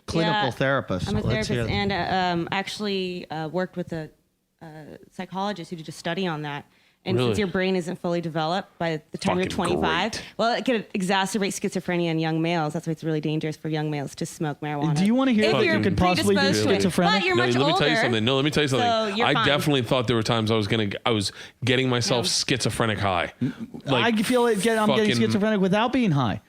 Speaker 1: clinical
Speaker 6: Yeah,
Speaker 1: therapist.
Speaker 6: I'm a
Speaker 1: Let's hear
Speaker 6: therapist
Speaker 1: that.
Speaker 6: and actually worked with a psychologist who did a study on that. And
Speaker 3: Really?
Speaker 6: since your brain isn't fully developed by the time you're
Speaker 3: Fucking
Speaker 6: 25,
Speaker 3: great.
Speaker 6: well, it could exacerbate schizophrenia in young males. That's why it's really dangerous for young males to smoke marijuana.
Speaker 1: Do you want to hear
Speaker 6: If
Speaker 1: that
Speaker 6: you're
Speaker 1: you could possibly be
Speaker 6: predisposed to it.
Speaker 1: schizophrenic?
Speaker 6: But you're
Speaker 3: No,
Speaker 6: much
Speaker 3: let me
Speaker 6: older.
Speaker 3: tell you something. No, let me tell you something.
Speaker 6: So you're
Speaker 3: I
Speaker 6: fine.
Speaker 3: definitely thought there were times I was getting myself schizophrenic high.
Speaker 1: I feel it. I'm getting
Speaker 3: fucking-
Speaker 1: schizophrenic without being high.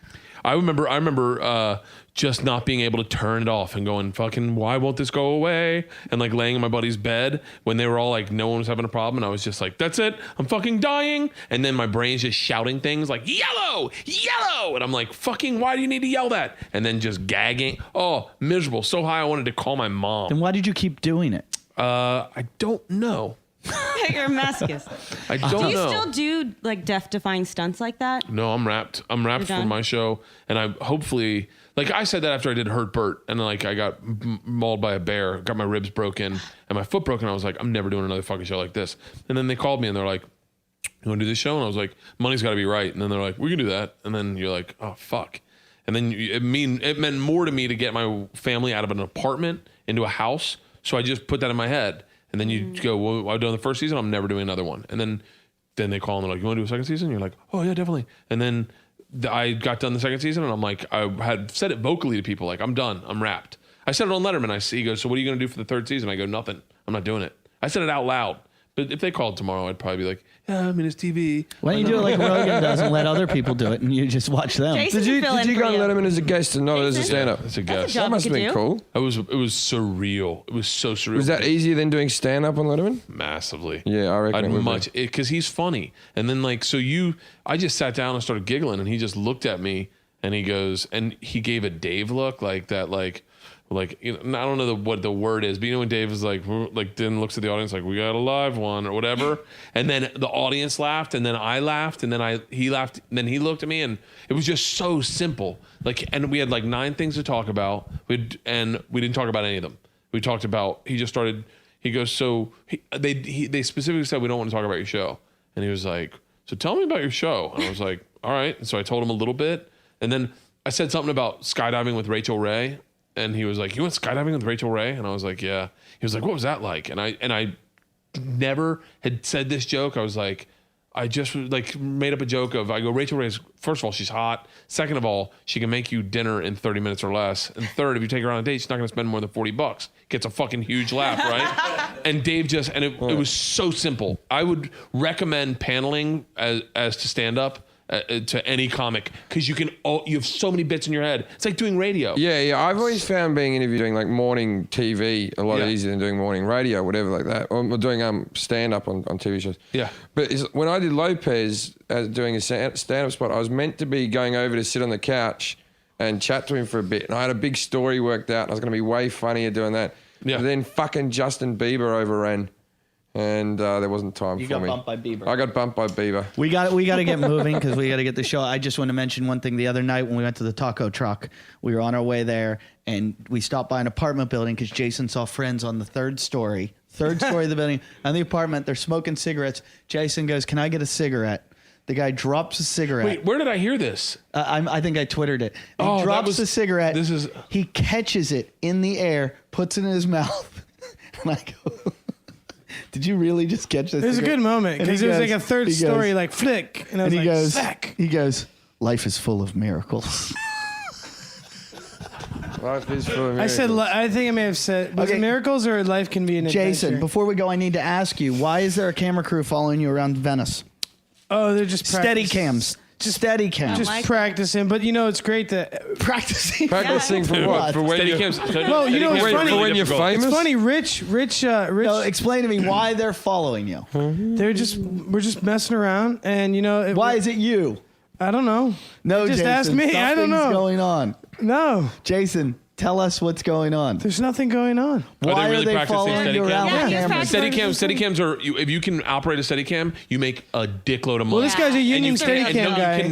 Speaker 3: I remember just not being able to turn it off and going, fucking, why won't this go away? And like laying in my buddy's bed when they were all like, no one was having a problem. And I was just like, that's it. I'm fucking dying. And then my brain's just shouting things like, yellow, yellow. And I'm like, fucking, why do you need to yell that? And then just gagging. Oh, miserable. So high I wanted to call my mom.
Speaker 1: Then why did you keep doing it?
Speaker 3: I don't know.
Speaker 6: You're a masochist.
Speaker 3: I don't know.
Speaker 6: Do you still do like death-defying stunts like that?
Speaker 3: No, I'm wrapped. I'm wrapped for
Speaker 6: done?
Speaker 3: my show, and I hopefully, like I said that after I did Hurt Bert, and like I got mauled by a bear, got my ribs broken, and my foot broken. I was like, I'm never doing another fucking show like this. And then they called me and they're like, you want to do this show? And I was like, money's got to be right. And then they're like, we can do that. And then you're like, oh fuck. And then it meant more to me to get my family out of an apartment into a house. So I just put that in my head. And then you go, well, I've done the first season. I'm never doing another one. And then they call and they're like, you want to do a second season? And you're like, oh yeah, definitely. And then I got done the second season and I'm like, I had said it vocally to people, like, I'm done. I'm wrapped. I said it on Letterman. He goes, so what are you going to do for the third season? I go, nothing. I'm not doing it. I said it out loud. But if they called tomorrow, I'd probably be like, yeah, I'm in his TV.
Speaker 1: Why don't you do it like Rogan does and let other people do it and you just watch them?
Speaker 6: Jason
Speaker 2: Did you
Speaker 6: fill in
Speaker 2: go
Speaker 6: for
Speaker 2: on
Speaker 6: you.
Speaker 2: Letterman as a guest and not as a
Speaker 6: Jason?
Speaker 2: stand-up?
Speaker 3: It's a
Speaker 6: That's
Speaker 3: guess.
Speaker 6: a job
Speaker 2: That must
Speaker 6: you
Speaker 2: have been
Speaker 6: could
Speaker 2: cool.
Speaker 3: It was surreal. It was so surreal.
Speaker 2: Was that easier than doing stand-up on Letterman?
Speaker 3: Massively.
Speaker 2: Yeah, I reckon it would be.
Speaker 3: because he's funny. And then like, I just sat down and started giggling and he just looked at me and he goes, and he gave a Dave look like that, like, you know, I don't know what the word is, but you know when Dave is like then looks at the audience like, we got a live one or whatever. And then the audience laughed and then I laughed and then he laughed and then he looked at me and it was just so simple. Like, and we had like 9 things to talk about and we didn't talk about any of them. We talked about, he goes, so they specifically said, we don't want to talk about your show. And he was like, so tell me about your show. And I was like, all right. And so I told him a little bit. And then I said something about skydiving with Rachel Ray. And he was like, you went skydiving with Rachel Ray? And I was like, yeah. He was like, what was that like? And I never had said this joke. I was like, I just like made up a joke of, I go, Rachel Ray's, first of all, she's hot. Second of all, she can make you dinner in 30 minutes or less. And third, if you take her on a date, she's not going to spend more than $40. Gets a fucking huge laugh, right? And Dave just, and it was so simple. I would recommend paneling as to stand up. To any comic, because you have so many bits in your head. It's like doing radio.
Speaker 2: Yeah. I've always found being interviewing like morning TV a lot easier than doing morning radio, whatever like that, or doing stand up on TV shows.
Speaker 3: Yeah.
Speaker 2: But when I did Lopez doing a stand up spot, I was meant to be going over to sit on the couch and chat to him for a bit, and I had a big story worked out. And I was going to be way funnier doing that.
Speaker 3: Yeah.
Speaker 2: But then fucking Justin Bieber overran. And there wasn't time for me.
Speaker 7: You got bumped by Bieber.
Speaker 2: I got bumped by Bieber.
Speaker 1: We got to get moving because we got to get the show. I just want to mention one thing. The other night when we went to the taco truck, we were on our way there and we stopped by an apartment building because Jason saw friends on the third story of the building. On the apartment, they're smoking cigarettes. Jason goes, "Can I get a cigarette?" The guy drops a cigarette.
Speaker 3: Wait, where did I hear this?
Speaker 1: I think I Twittered it. He
Speaker 3: Oh,
Speaker 1: drops the cigarette. He catches it in the air, puts it in his mouth, and I go. Did you really just catch this?
Speaker 4: It was a good moment because it was like a third story, like flick, and I was like, "Sack."
Speaker 1: He goes, "Life is full of miracles."
Speaker 2: Life is full of miracles.
Speaker 4: I said, I think I may have said, was it miracles or life can be an
Speaker 1: Jason,
Speaker 4: adventure?
Speaker 1: before we go, I need to ask you, why is there a camera crew following you around Venice?
Speaker 4: Oh, they're just
Speaker 1: Steady cams. Steady cams.
Speaker 4: Just practicing, but you know it's great that
Speaker 1: practicing.
Speaker 2: Practicing for what? For when
Speaker 3: Steady
Speaker 2: you
Speaker 3: cams.
Speaker 4: Well, you know, it's funny.
Speaker 2: For when you're famous?
Speaker 4: It's funny, Rich.
Speaker 1: No, explain to me why they're following you.
Speaker 4: We're just messing around, and you know.
Speaker 1: Why is it you?
Speaker 4: I don't know.
Speaker 1: No,
Speaker 4: just
Speaker 1: Jason,
Speaker 4: ask me. I don't know.
Speaker 1: Something's going on.
Speaker 4: No,
Speaker 1: Jason, tell us what's going on.
Speaker 4: there's nothing going on.
Speaker 1: Why are they
Speaker 3: practicing
Speaker 1: following you around
Speaker 6: Yeah,
Speaker 1: with
Speaker 6: he's
Speaker 1: cameras?
Speaker 6: practicing.
Speaker 3: Steady cams are, if you can operate a steady cam, you make a dickload of money.
Speaker 4: Well, this guy's a
Speaker 3: And
Speaker 4: union
Speaker 3: you
Speaker 4: steady
Speaker 3: can-
Speaker 4: cam
Speaker 3: and
Speaker 4: guy.
Speaker 3: You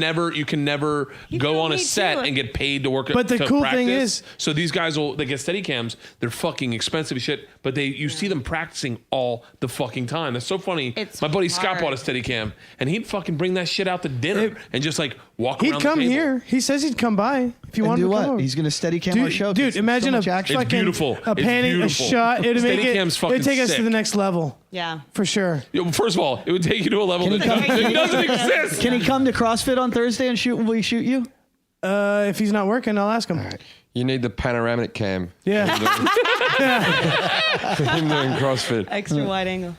Speaker 3: can never
Speaker 6: You
Speaker 3: go
Speaker 6: don't
Speaker 3: on a
Speaker 6: need
Speaker 3: set
Speaker 6: to.
Speaker 3: and get paid to work.
Speaker 4: But the
Speaker 3: to
Speaker 4: cool
Speaker 3: practice.
Speaker 4: thing is-
Speaker 3: so these guys they get steady cams. They're fucking expensive as shit, but you see them practicing all the fucking time. That's so funny.
Speaker 6: It's
Speaker 3: My buddy Scott
Speaker 6: hard.
Speaker 3: bought a steady cam, and he'd fucking bring that shit out to dinner and just like walk
Speaker 4: He'd
Speaker 3: around.
Speaker 4: come
Speaker 3: the table.
Speaker 4: here. He says he'd come by if you
Speaker 1: And
Speaker 4: wanted
Speaker 1: do
Speaker 4: to come
Speaker 1: what?
Speaker 4: over.
Speaker 1: He's going to steady cam our show.
Speaker 4: Dude, imagine
Speaker 1: so
Speaker 4: a
Speaker 1: much action.
Speaker 3: It's
Speaker 4: fucking
Speaker 3: beautiful.
Speaker 4: a
Speaker 3: It's
Speaker 4: panning, a
Speaker 3: beautiful.
Speaker 4: shot. It'd make
Speaker 3: Steadicam's fucking
Speaker 4: it'd take us
Speaker 3: sick.
Speaker 4: to the next level
Speaker 6: Yeah.
Speaker 4: for sure.
Speaker 3: Yeah, well, first of all, it would take you to a level that doesn't exist.
Speaker 1: Can he come to CrossFit on Thursday and shoot? Will he shoot you?
Speaker 4: If he's not working, I'll ask him.
Speaker 2: You need the panoramic cam.
Speaker 4: Yeah.
Speaker 2: Him doing CrossFit.
Speaker 6: Extra wide angle.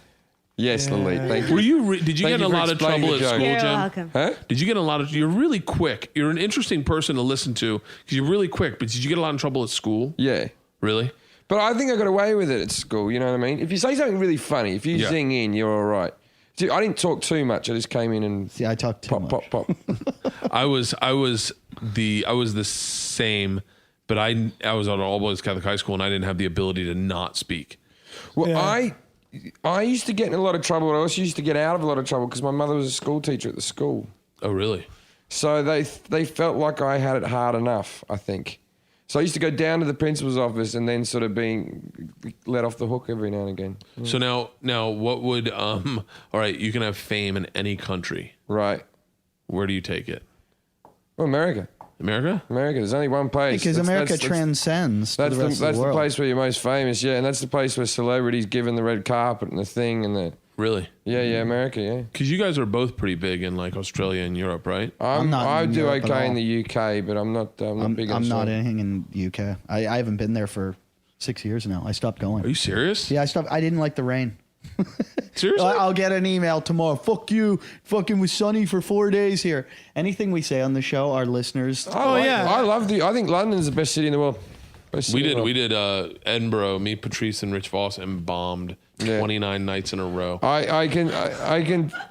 Speaker 2: Yes, Lily. Thank you.
Speaker 3: Were you? Did you
Speaker 2: Thank
Speaker 3: get in a
Speaker 2: you for
Speaker 3: lot of
Speaker 2: explaining
Speaker 3: trouble
Speaker 2: the
Speaker 3: at
Speaker 2: joke.
Speaker 3: school,
Speaker 6: You're
Speaker 3: Jim?
Speaker 6: welcome.
Speaker 2: Huh?
Speaker 3: Did you get in a lot of? You're really quick. You're an interesting person to listen to because you're really quick. But did you get a lot of trouble at school?
Speaker 2: Yeah.
Speaker 3: Really?
Speaker 2: But I think I got away with it at school, you know what I mean? If you say something really funny, if you zing in, you're all right. See, I didn't talk too much. I just came in and
Speaker 1: See, I talk too much.
Speaker 2: pop.
Speaker 3: I was the same, but I was at all boys Catholic high school and I didn't have the ability to not speak.
Speaker 2: Well,
Speaker 4: Yeah.
Speaker 2: I used to get in a lot of trouble. I also used to get out of a lot of trouble because my mother was a school teacher at the school.
Speaker 3: Oh, really?
Speaker 2: So they felt like I had it hard enough, I think. So I used to go down to the principal's office and then sort of being let off the hook every now and again.
Speaker 3: So now, what would all right? You can have fame in any country.
Speaker 2: Right.
Speaker 3: Where do you take it?
Speaker 2: Well, America.
Speaker 3: America?
Speaker 2: There's only one place.
Speaker 1: Because America transcends to
Speaker 2: That's
Speaker 1: the rest of
Speaker 2: that's
Speaker 1: the
Speaker 2: the
Speaker 1: world.
Speaker 2: place where you're most famous, yeah, and that's the place where celebrities given the red carpet and the thing and the
Speaker 3: Really?
Speaker 2: yeah, America, yeah.
Speaker 3: Because you guys are both pretty big in like Australia and Europe, right?
Speaker 1: I'm not
Speaker 2: I
Speaker 1: in
Speaker 2: do
Speaker 1: Europe at
Speaker 2: okay in
Speaker 1: all.
Speaker 2: the UK, but I'm not big in
Speaker 1: I'm not
Speaker 2: Australia.
Speaker 1: anything in the UK. I haven't been there for 6 years now. I stopped going.
Speaker 3: Are you serious?
Speaker 1: Yeah, I stopped. I didn't like the rain.
Speaker 3: Seriously?
Speaker 1: I'll get an email tomorrow. Fuck you. Fucking was sunny for 4 days here. Anything we say on the show, our listeners.
Speaker 2: I think London's the best city in the world. Best city in the world.
Speaker 3: We did Edinburgh. Me, Patrice, and Rich Voss embalmed 29 nights in a row.
Speaker 2: I can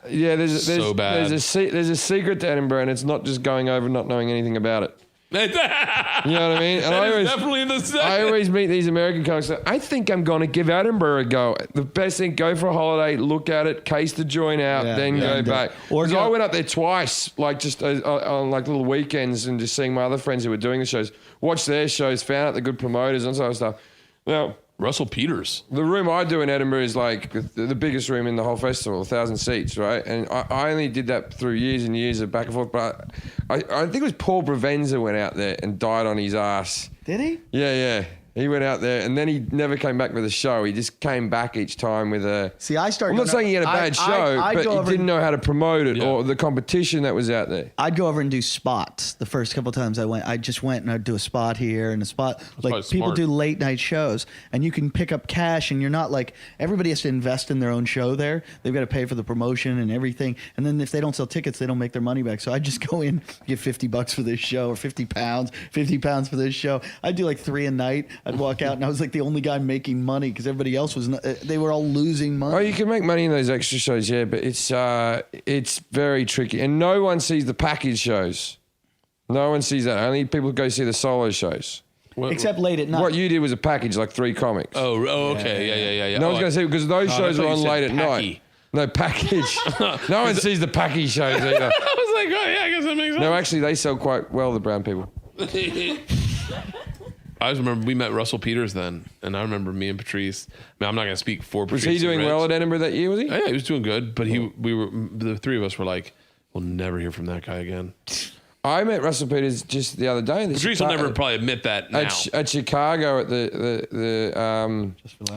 Speaker 2: yeah. There's
Speaker 3: So bad.
Speaker 2: There's a secret to Edinburgh, and it's not just going over not knowing anything about it. You know what I mean? And
Speaker 3: That is definitely the same.
Speaker 2: I always meet these American comics. I think I'm going to give Edinburgh a go. The best thing, go for a holiday, look at it, case the joint out, then go back.
Speaker 1: Or
Speaker 2: Because
Speaker 1: go-
Speaker 2: I went up there twice, like just on like little weekends, and just seeing my other friends who were doing the shows, watched their shows, found out the good promoters and sort of stuff. Now,
Speaker 3: Russell Peters.
Speaker 2: the room I do in Edinburgh is like the biggest room in the whole festival, 1,000 seats, right? And I only did that through years and years of back and forth. But I think it was Paul Provenza went out there and died on his ass.
Speaker 1: Did he?
Speaker 2: Yeah. He went out there and then he never came back with a show. He just came back each time with a...
Speaker 1: See, I started.
Speaker 2: I'm not saying he had a bad show,
Speaker 1: I'd
Speaker 2: but
Speaker 1: go
Speaker 2: he
Speaker 1: over
Speaker 2: didn't know how to promote it
Speaker 3: Yeah.
Speaker 2: or the competition that was out there.
Speaker 1: I'd go over and do spots. The first couple times I went, I just went and I'd do a spot here and a spot.
Speaker 3: probably
Speaker 1: Like people
Speaker 3: smart.
Speaker 1: do late night shows, and you can pick up cash, and you're not like everybody has to invest in their own show. There, they've got to pay for the promotion and everything. And then if they don't sell tickets, they don't make their money back. So I just go in, give $50 for this show, or £50 for this show. I'd do like 3 a night. I'd walk out, and I was like the only guy making money because everybody else was. They were all losing money.
Speaker 2: Oh, you can make money in those extra shows, yeah, but it's very tricky. And no one sees the package shows. No one sees that. Only people go see the solo shows.
Speaker 1: Except late at night.
Speaker 2: What you did was a package, like 3 comics.
Speaker 3: Oh, okay. Yeah.
Speaker 2: No one's going to see it because those
Speaker 3: I
Speaker 2: shows
Speaker 3: thought
Speaker 2: are
Speaker 3: you
Speaker 2: on
Speaker 3: said
Speaker 2: late at
Speaker 3: packy.
Speaker 2: night. No, package. No one sees the packy shows either.
Speaker 3: I was like, oh, yeah, I guess that makes sense.
Speaker 2: No, actually, they sell quite well, the brown people.
Speaker 3: I just remember we met Russell Peters then, and I remember me and Patrice. I mean, I'm not going to speak for
Speaker 2: Was
Speaker 3: Patrice.
Speaker 2: he doing
Speaker 3: and
Speaker 2: well
Speaker 3: Rich.
Speaker 2: at Edinburgh that year, was he?
Speaker 3: Oh, yeah, he was doing good, but the 3 of us were like, we'll never hear from that guy again.
Speaker 2: I met Russell Peters just the other day. in the
Speaker 3: Patrice will
Speaker 2: Chicago-
Speaker 3: never probably admit that now.
Speaker 2: at Chicago at the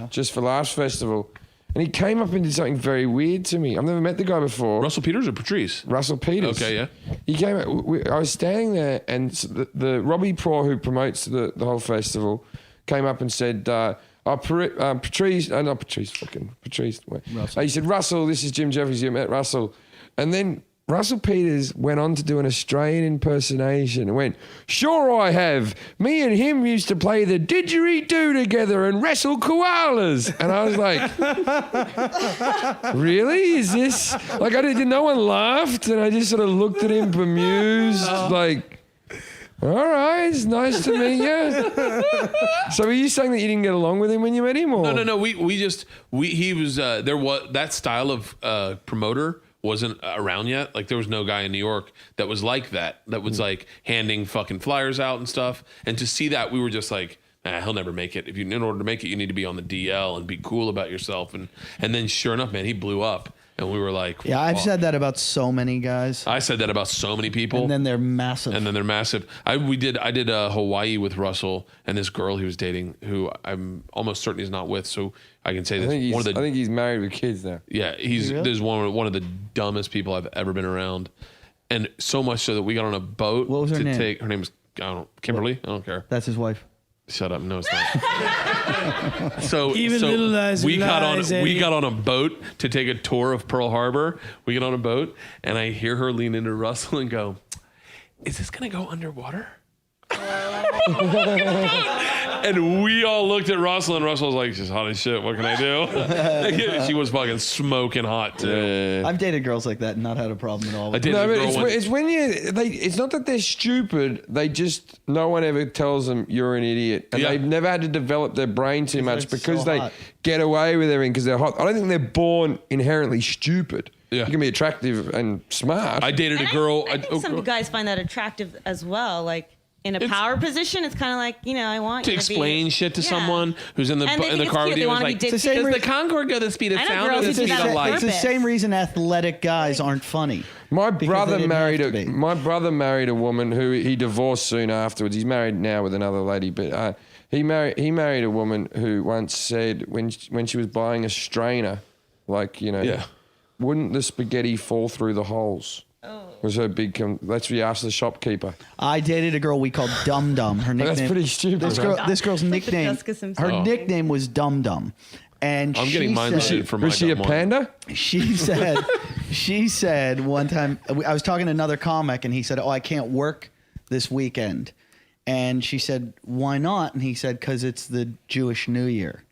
Speaker 2: Just for Laughs festival, and he came up and did something very weird to me. I've never met the guy before.
Speaker 3: Russell Peters or Patrice?
Speaker 2: Russell Peters.
Speaker 3: Okay, yeah.
Speaker 2: He came up. I was standing there, and the Robbie Pro, who promotes the whole festival, came up and said, Patrice, not Patrice, fucking Patrice. He said, Russell, this is Jim Jeffries. You met Russell. And then Russell Peters went on to do an Australian impersonation and went, sure I have. Me and him used to play the didgeridoo together and wrestle koalas. And I was like, really? Is this? Like, no one laughed. And I just sort of looked at him bemused, like, all right, it's nice to meet you. So are you saying that you didn't get along with him when you met him? Or?
Speaker 3: No. He was there was that style of promoter wasn't around yet. Like there was no guy in New York that was like that. That was like handing fucking flyers out and stuff. And to see that, we were just like, he'll never make it. In order to make it, you need to be on the DL and be cool about yourself. And then sure enough, man, he blew up. And we were like,
Speaker 1: Yeah, I've
Speaker 3: fuck.
Speaker 1: said that about so many guys.
Speaker 3: I said that about so many people.
Speaker 1: And then they're massive.
Speaker 3: And then they're massive. I did Hawaii with Russell and this girl he was dating, who I'm almost certain he's not with. So I can say
Speaker 2: I
Speaker 3: this.
Speaker 2: think he's married with kids now.
Speaker 3: Yeah, there's one of the dumbest people I've ever been around, and so much so that we got on a boat.
Speaker 1: What was her name?
Speaker 3: Her name was Kimberly. I don't care.
Speaker 1: That's his wife.
Speaker 3: Shut up. No, it's not. so
Speaker 4: Even little lies
Speaker 3: we
Speaker 4: are
Speaker 3: got
Speaker 4: lies,
Speaker 3: on we
Speaker 4: Eddie.
Speaker 3: got on a boat to take a tour of Pearl Harbor. We get on a boat, and I hear her lean into Russell and go, "Is this gonna go underwater?" And we all looked at Russell, and Russell was like, "She's hot as shit. What can I do?" She was fucking smoking hot too.
Speaker 1: I've dated girls like that and not had a problem at all.
Speaker 3: I dated
Speaker 2: No,
Speaker 3: a
Speaker 2: but
Speaker 3: girl
Speaker 2: it's when it's not that they're stupid. They just, no one ever tells them you're an idiot. And
Speaker 3: Yeah.
Speaker 2: they've never had to develop their brain too much
Speaker 1: they're
Speaker 2: because
Speaker 1: so
Speaker 2: they
Speaker 1: hot.
Speaker 2: get away with everything because they're hot. I don't think they're born inherently stupid.
Speaker 3: Yeah.
Speaker 2: You can be attractive and smart.
Speaker 3: I dated a
Speaker 6: And
Speaker 3: girl.
Speaker 6: I think some guys find that attractive as well. Like in a
Speaker 3: It's-
Speaker 6: power position, it's kind of like, I want
Speaker 3: to
Speaker 6: you
Speaker 3: explain
Speaker 6: be,
Speaker 3: shit to
Speaker 6: Yeah.
Speaker 3: someone who's in the
Speaker 6: And they
Speaker 3: in
Speaker 6: think
Speaker 3: the
Speaker 6: it's
Speaker 3: car
Speaker 6: cute.
Speaker 3: with
Speaker 6: They
Speaker 3: you.
Speaker 6: wanna
Speaker 3: Like,
Speaker 6: be
Speaker 1: It's the same
Speaker 3: does the
Speaker 1: reason-
Speaker 3: Concorde go the speed of
Speaker 6: I know
Speaker 3: sound or
Speaker 6: girls
Speaker 3: the
Speaker 6: who do
Speaker 3: speed
Speaker 6: that
Speaker 3: of
Speaker 6: on
Speaker 3: light?
Speaker 1: It's the
Speaker 6: purpose.
Speaker 1: same reason athletic guys aren't funny.
Speaker 2: My
Speaker 1: Because
Speaker 2: brother
Speaker 1: they didn't
Speaker 2: married
Speaker 1: have to be.
Speaker 2: my brother married a woman who he divorced soon afterwards. He's married now with another lady, but he married a woman who once said when she was buying a strainer, like
Speaker 3: Yeah.
Speaker 2: wouldn't the spaghetti fall through the holes? Was her big. That's what he asked the shopkeeper.
Speaker 1: I dated a girl we called Dum Dum. Her nickname.
Speaker 2: That's pretty stupid.
Speaker 1: This girl's
Speaker 6: Like the
Speaker 1: nickname.
Speaker 6: Gus Simpson.
Speaker 1: Her nickname was Dum Dum, and
Speaker 3: I'm getting mine
Speaker 1: said,
Speaker 3: listed for my
Speaker 2: Was she a
Speaker 3: dumb one.
Speaker 2: panda?
Speaker 1: She said one time, I was talking to another comic and he said, "Oh, I can't work this weekend." And she said, "Why not?" And he said, "Because it's the Jewish New Year."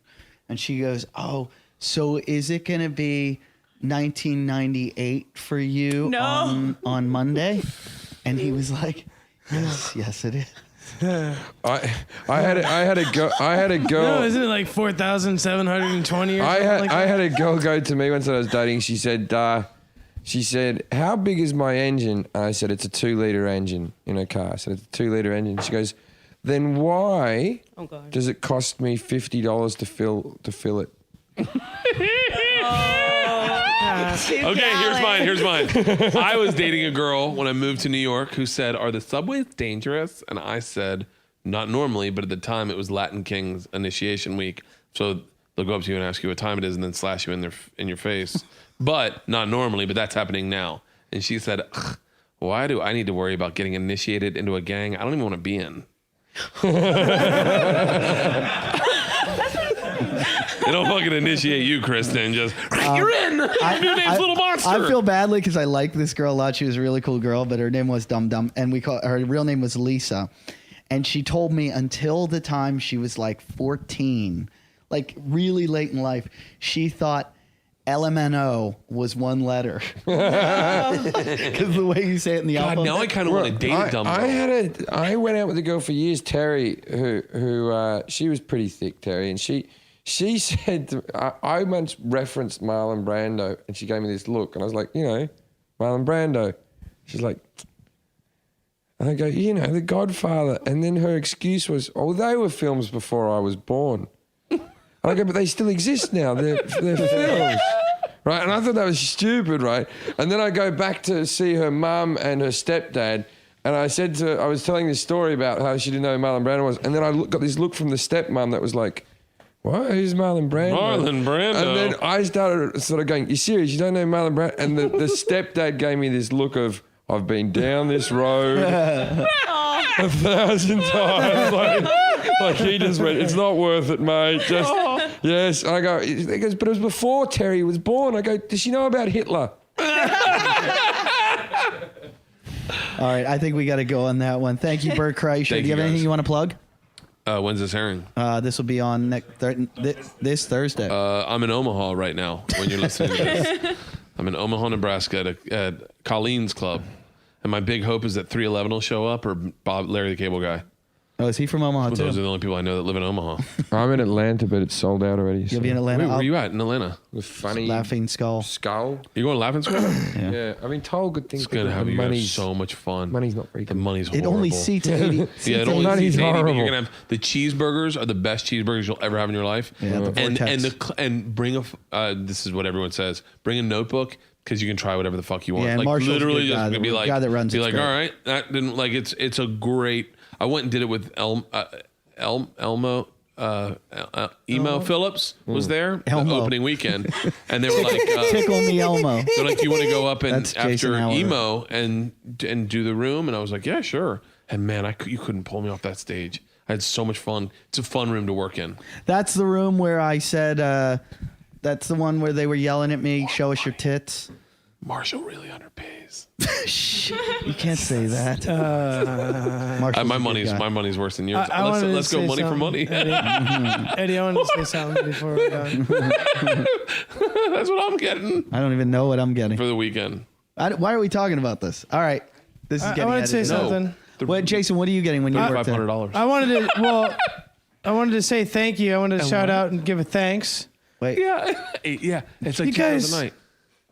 Speaker 1: And she goes, "Oh, so is it going to be 1998 for you
Speaker 6: No.
Speaker 1: on Monday?" And he was like, yes, it is.
Speaker 2: I had a girl.
Speaker 4: No, isn't it like 4,720 or
Speaker 2: I
Speaker 4: something
Speaker 2: had
Speaker 4: like
Speaker 2: I
Speaker 4: that?
Speaker 2: had a girl go to me once that I was dating. She said, "How big is my engine?" And I said, "It's a 2-liter engine in a car." I said, "It's a 2-liter engine." She goes, "Then why
Speaker 6: Oh, God.
Speaker 2: does it cost me $50 to fill it?"
Speaker 3: Okay, here's mine. I was dating a girl when I moved to New York who said, "Are the subways dangerous?" And I said, "Not normally, but at the time it was Latin King's initiation week. So they'll go up to you and ask you what time it is and then slash you in your face. But not normally, but that's happening now." And she said, "Ugh, why do I need to worry about getting initiated into a gang I don't even want to be in?" They don't fucking initiate you, Kristen. Just you're in. Your name's Little Monster.
Speaker 1: I feel badly because I like this girl a lot. She was a really cool girl, but her name was Dum Dum, and her real name was Lisa. And she told me until the time she was like 14, like really late in life, she thought LMNO was one letter because the way you say it in the
Speaker 3: God,
Speaker 1: album.
Speaker 3: now I kind of want to date a dumb girl.
Speaker 2: I went out with a girl for years, Terry, who she was pretty thick, Terry, and she said, I once referenced Marlon Brando, and she gave me this look, and I was like, Marlon Brando. She's like, and I go, The Godfather, and then her excuse was, "Oh, they were films before I was born." And I go, "But they still exist now. They're films." Right, and I thought that was stupid, right? And then I go back to see her mum and her stepdad, and I was telling this story about how she didn't know who Marlon Brando was, and then I got this look from the stepmom that was like, "What? Who's Marlon Brando?"
Speaker 3: Marlon Brando.
Speaker 2: And then I started sort of going, "You serious? You don't know Marlon Brando?" And the stepdad gave me this look of, "I've been down this road 1,000 times." Like he just went, "It's not worth it, mate. Just yes." And I go, he goes, "But it was before Terry was born." I go, "Does she know about Hitler?"
Speaker 1: All right, I think we got to go on that one. Thank you, Bert Kreischer.
Speaker 3: Thank
Speaker 1: Do you have
Speaker 3: you,
Speaker 1: anything
Speaker 3: guys.
Speaker 1: you want to plug?
Speaker 3: When's this airing?
Speaker 1: This will be on this Thursday.
Speaker 3: I'm in Omaha right now when you're listening to this. I'm in Omaha, Nebraska at Colleen's Club. And my big hope is that 311 will show up or Larry the Cable Guy.
Speaker 1: Oh, is he from Omaha
Speaker 3: Those are
Speaker 1: too?
Speaker 3: the only people I know that live in Omaha.
Speaker 2: I'm in Atlanta, but it's sold out already.
Speaker 1: You'll be in Atlanta.
Speaker 3: Where are you at in Atlanta?
Speaker 2: With funny
Speaker 1: Laughing Skull.
Speaker 2: skull.
Speaker 3: You going to Laughing Square?
Speaker 2: Yeah, I've been told good things.
Speaker 3: It's going to
Speaker 2: but
Speaker 3: have
Speaker 2: the
Speaker 3: you guys
Speaker 2: money's
Speaker 3: so much fun.
Speaker 2: money's not very
Speaker 3: The
Speaker 2: good.
Speaker 3: money's
Speaker 1: It
Speaker 3: horrible.
Speaker 1: only seats 80.
Speaker 3: Yeah, it only
Speaker 2: money's
Speaker 3: seats 80, but
Speaker 2: horrible.
Speaker 3: you're gonna have the cheeseburgers are the best cheeseburgers you'll ever have in your life.
Speaker 1: Yeah, the Vortex.
Speaker 3: and bring this is what everyone says. Bring a notebook because you can try whatever the fuck you want.
Speaker 1: Yeah,
Speaker 3: like
Speaker 1: Marshall's a
Speaker 3: literally
Speaker 1: good
Speaker 3: just
Speaker 1: guy,
Speaker 3: gonna be
Speaker 1: the
Speaker 3: like
Speaker 1: guy that runs
Speaker 3: be
Speaker 1: it's
Speaker 3: like,
Speaker 1: great.
Speaker 3: all right, that didn't like it's a great. I went and did it with Elmo. Emo Phillips was there the
Speaker 1: Elmo.
Speaker 3: opening weekend, and they were like,
Speaker 1: Tickle me Elmo.
Speaker 3: they're like, "Do you want to go up and
Speaker 1: That's Jason
Speaker 3: after
Speaker 1: Allen.
Speaker 3: emo and do the room?" And I was like, "Yeah, sure." And man, you couldn't pull me off that stage. I had so much fun. It's a fun room to work in.
Speaker 1: That's the room where I said, that's the one where they were yelling at me, show us your tits.
Speaker 3: Marshall really underpays.
Speaker 1: You can't say that. Marshall's
Speaker 3: My
Speaker 1: a good guy.
Speaker 3: money's worse than yours.
Speaker 4: I wanted to
Speaker 3: Let's go
Speaker 4: say
Speaker 3: money for
Speaker 4: something,
Speaker 3: money.
Speaker 4: Eddie, I wanted to say something before we're done.
Speaker 3: That's what I'm getting
Speaker 1: I don't even know what I'm getting.
Speaker 3: for the weekend.
Speaker 1: Why are we talking about this? All right. This is
Speaker 4: I
Speaker 1: getting
Speaker 4: wanted to say
Speaker 1: edited.
Speaker 4: something.
Speaker 1: What, Jason, what are you getting when you work there?
Speaker 3: $500.
Speaker 4: I wanted to say thank you. I wanted to shout out and give a thanks.
Speaker 1: Wait,
Speaker 3: Yeah. It's like
Speaker 4: You
Speaker 3: 10 of
Speaker 4: guys-
Speaker 3: the night.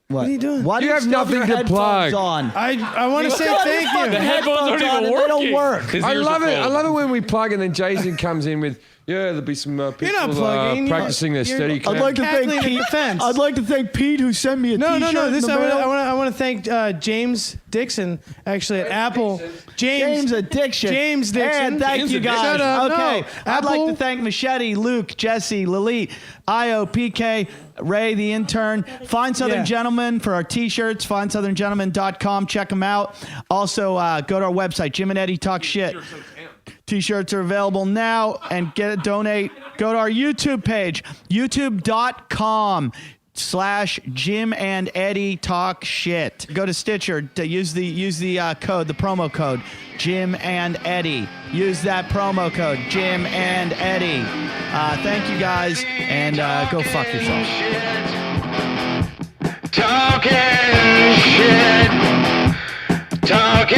Speaker 1: what
Speaker 4: are you doing?
Speaker 1: Why do
Speaker 2: You have
Speaker 1: still
Speaker 2: nothing
Speaker 1: your
Speaker 2: to
Speaker 1: headphones
Speaker 2: plug.
Speaker 1: on?
Speaker 4: I want to say thank
Speaker 1: fucking
Speaker 4: you.
Speaker 3: The headphones aren't
Speaker 1: on
Speaker 3: even
Speaker 1: and they don't
Speaker 3: working.
Speaker 1: work.
Speaker 3: His
Speaker 2: I
Speaker 3: ears
Speaker 2: love
Speaker 3: are
Speaker 2: it. I
Speaker 3: closed.
Speaker 2: love it when we plug and then Jason comes in with, there'll be some people
Speaker 4: not plugging.
Speaker 2: practicing their
Speaker 4: You're-
Speaker 2: steady
Speaker 4: I'd
Speaker 2: cam.
Speaker 1: I'd like to thank
Speaker 4: Cackling at
Speaker 1: Pete.
Speaker 4: the fence.
Speaker 1: I'd like to thank Pete who sent me a
Speaker 4: No.
Speaker 1: T-shirt.
Speaker 4: This
Speaker 1: in the
Speaker 4: I
Speaker 1: mail.
Speaker 4: want to thank James Dixon actually at Apple.
Speaker 1: James Addiction.
Speaker 4: James Dixon.
Speaker 1: And thank
Speaker 3: James
Speaker 1: you
Speaker 3: Addiction.
Speaker 1: guys.
Speaker 4: Shut up.
Speaker 1: Okay.
Speaker 4: No.
Speaker 1: I'd like
Speaker 4: Apple.
Speaker 1: to thank Machete, Luke, Jesse, Lalit, IOPK, Ray, the intern, Fine Southern
Speaker 4: Yeah.
Speaker 1: Gentleman for our T-shirts, finesouthern.com. Check them out. Also, go to our website, Jim and Eddie Talk Shit. T-shirts are available now and donate. Go to our YouTube page, youtube.com/Jim and Eddie Talk Shit. Go to Stitcher to use the code, the promo code, Jim and Eddie. Use that promo code, Jim and Eddie. Thank you guys, and go fuck yourself.
Speaker 5: Talking shit. Talking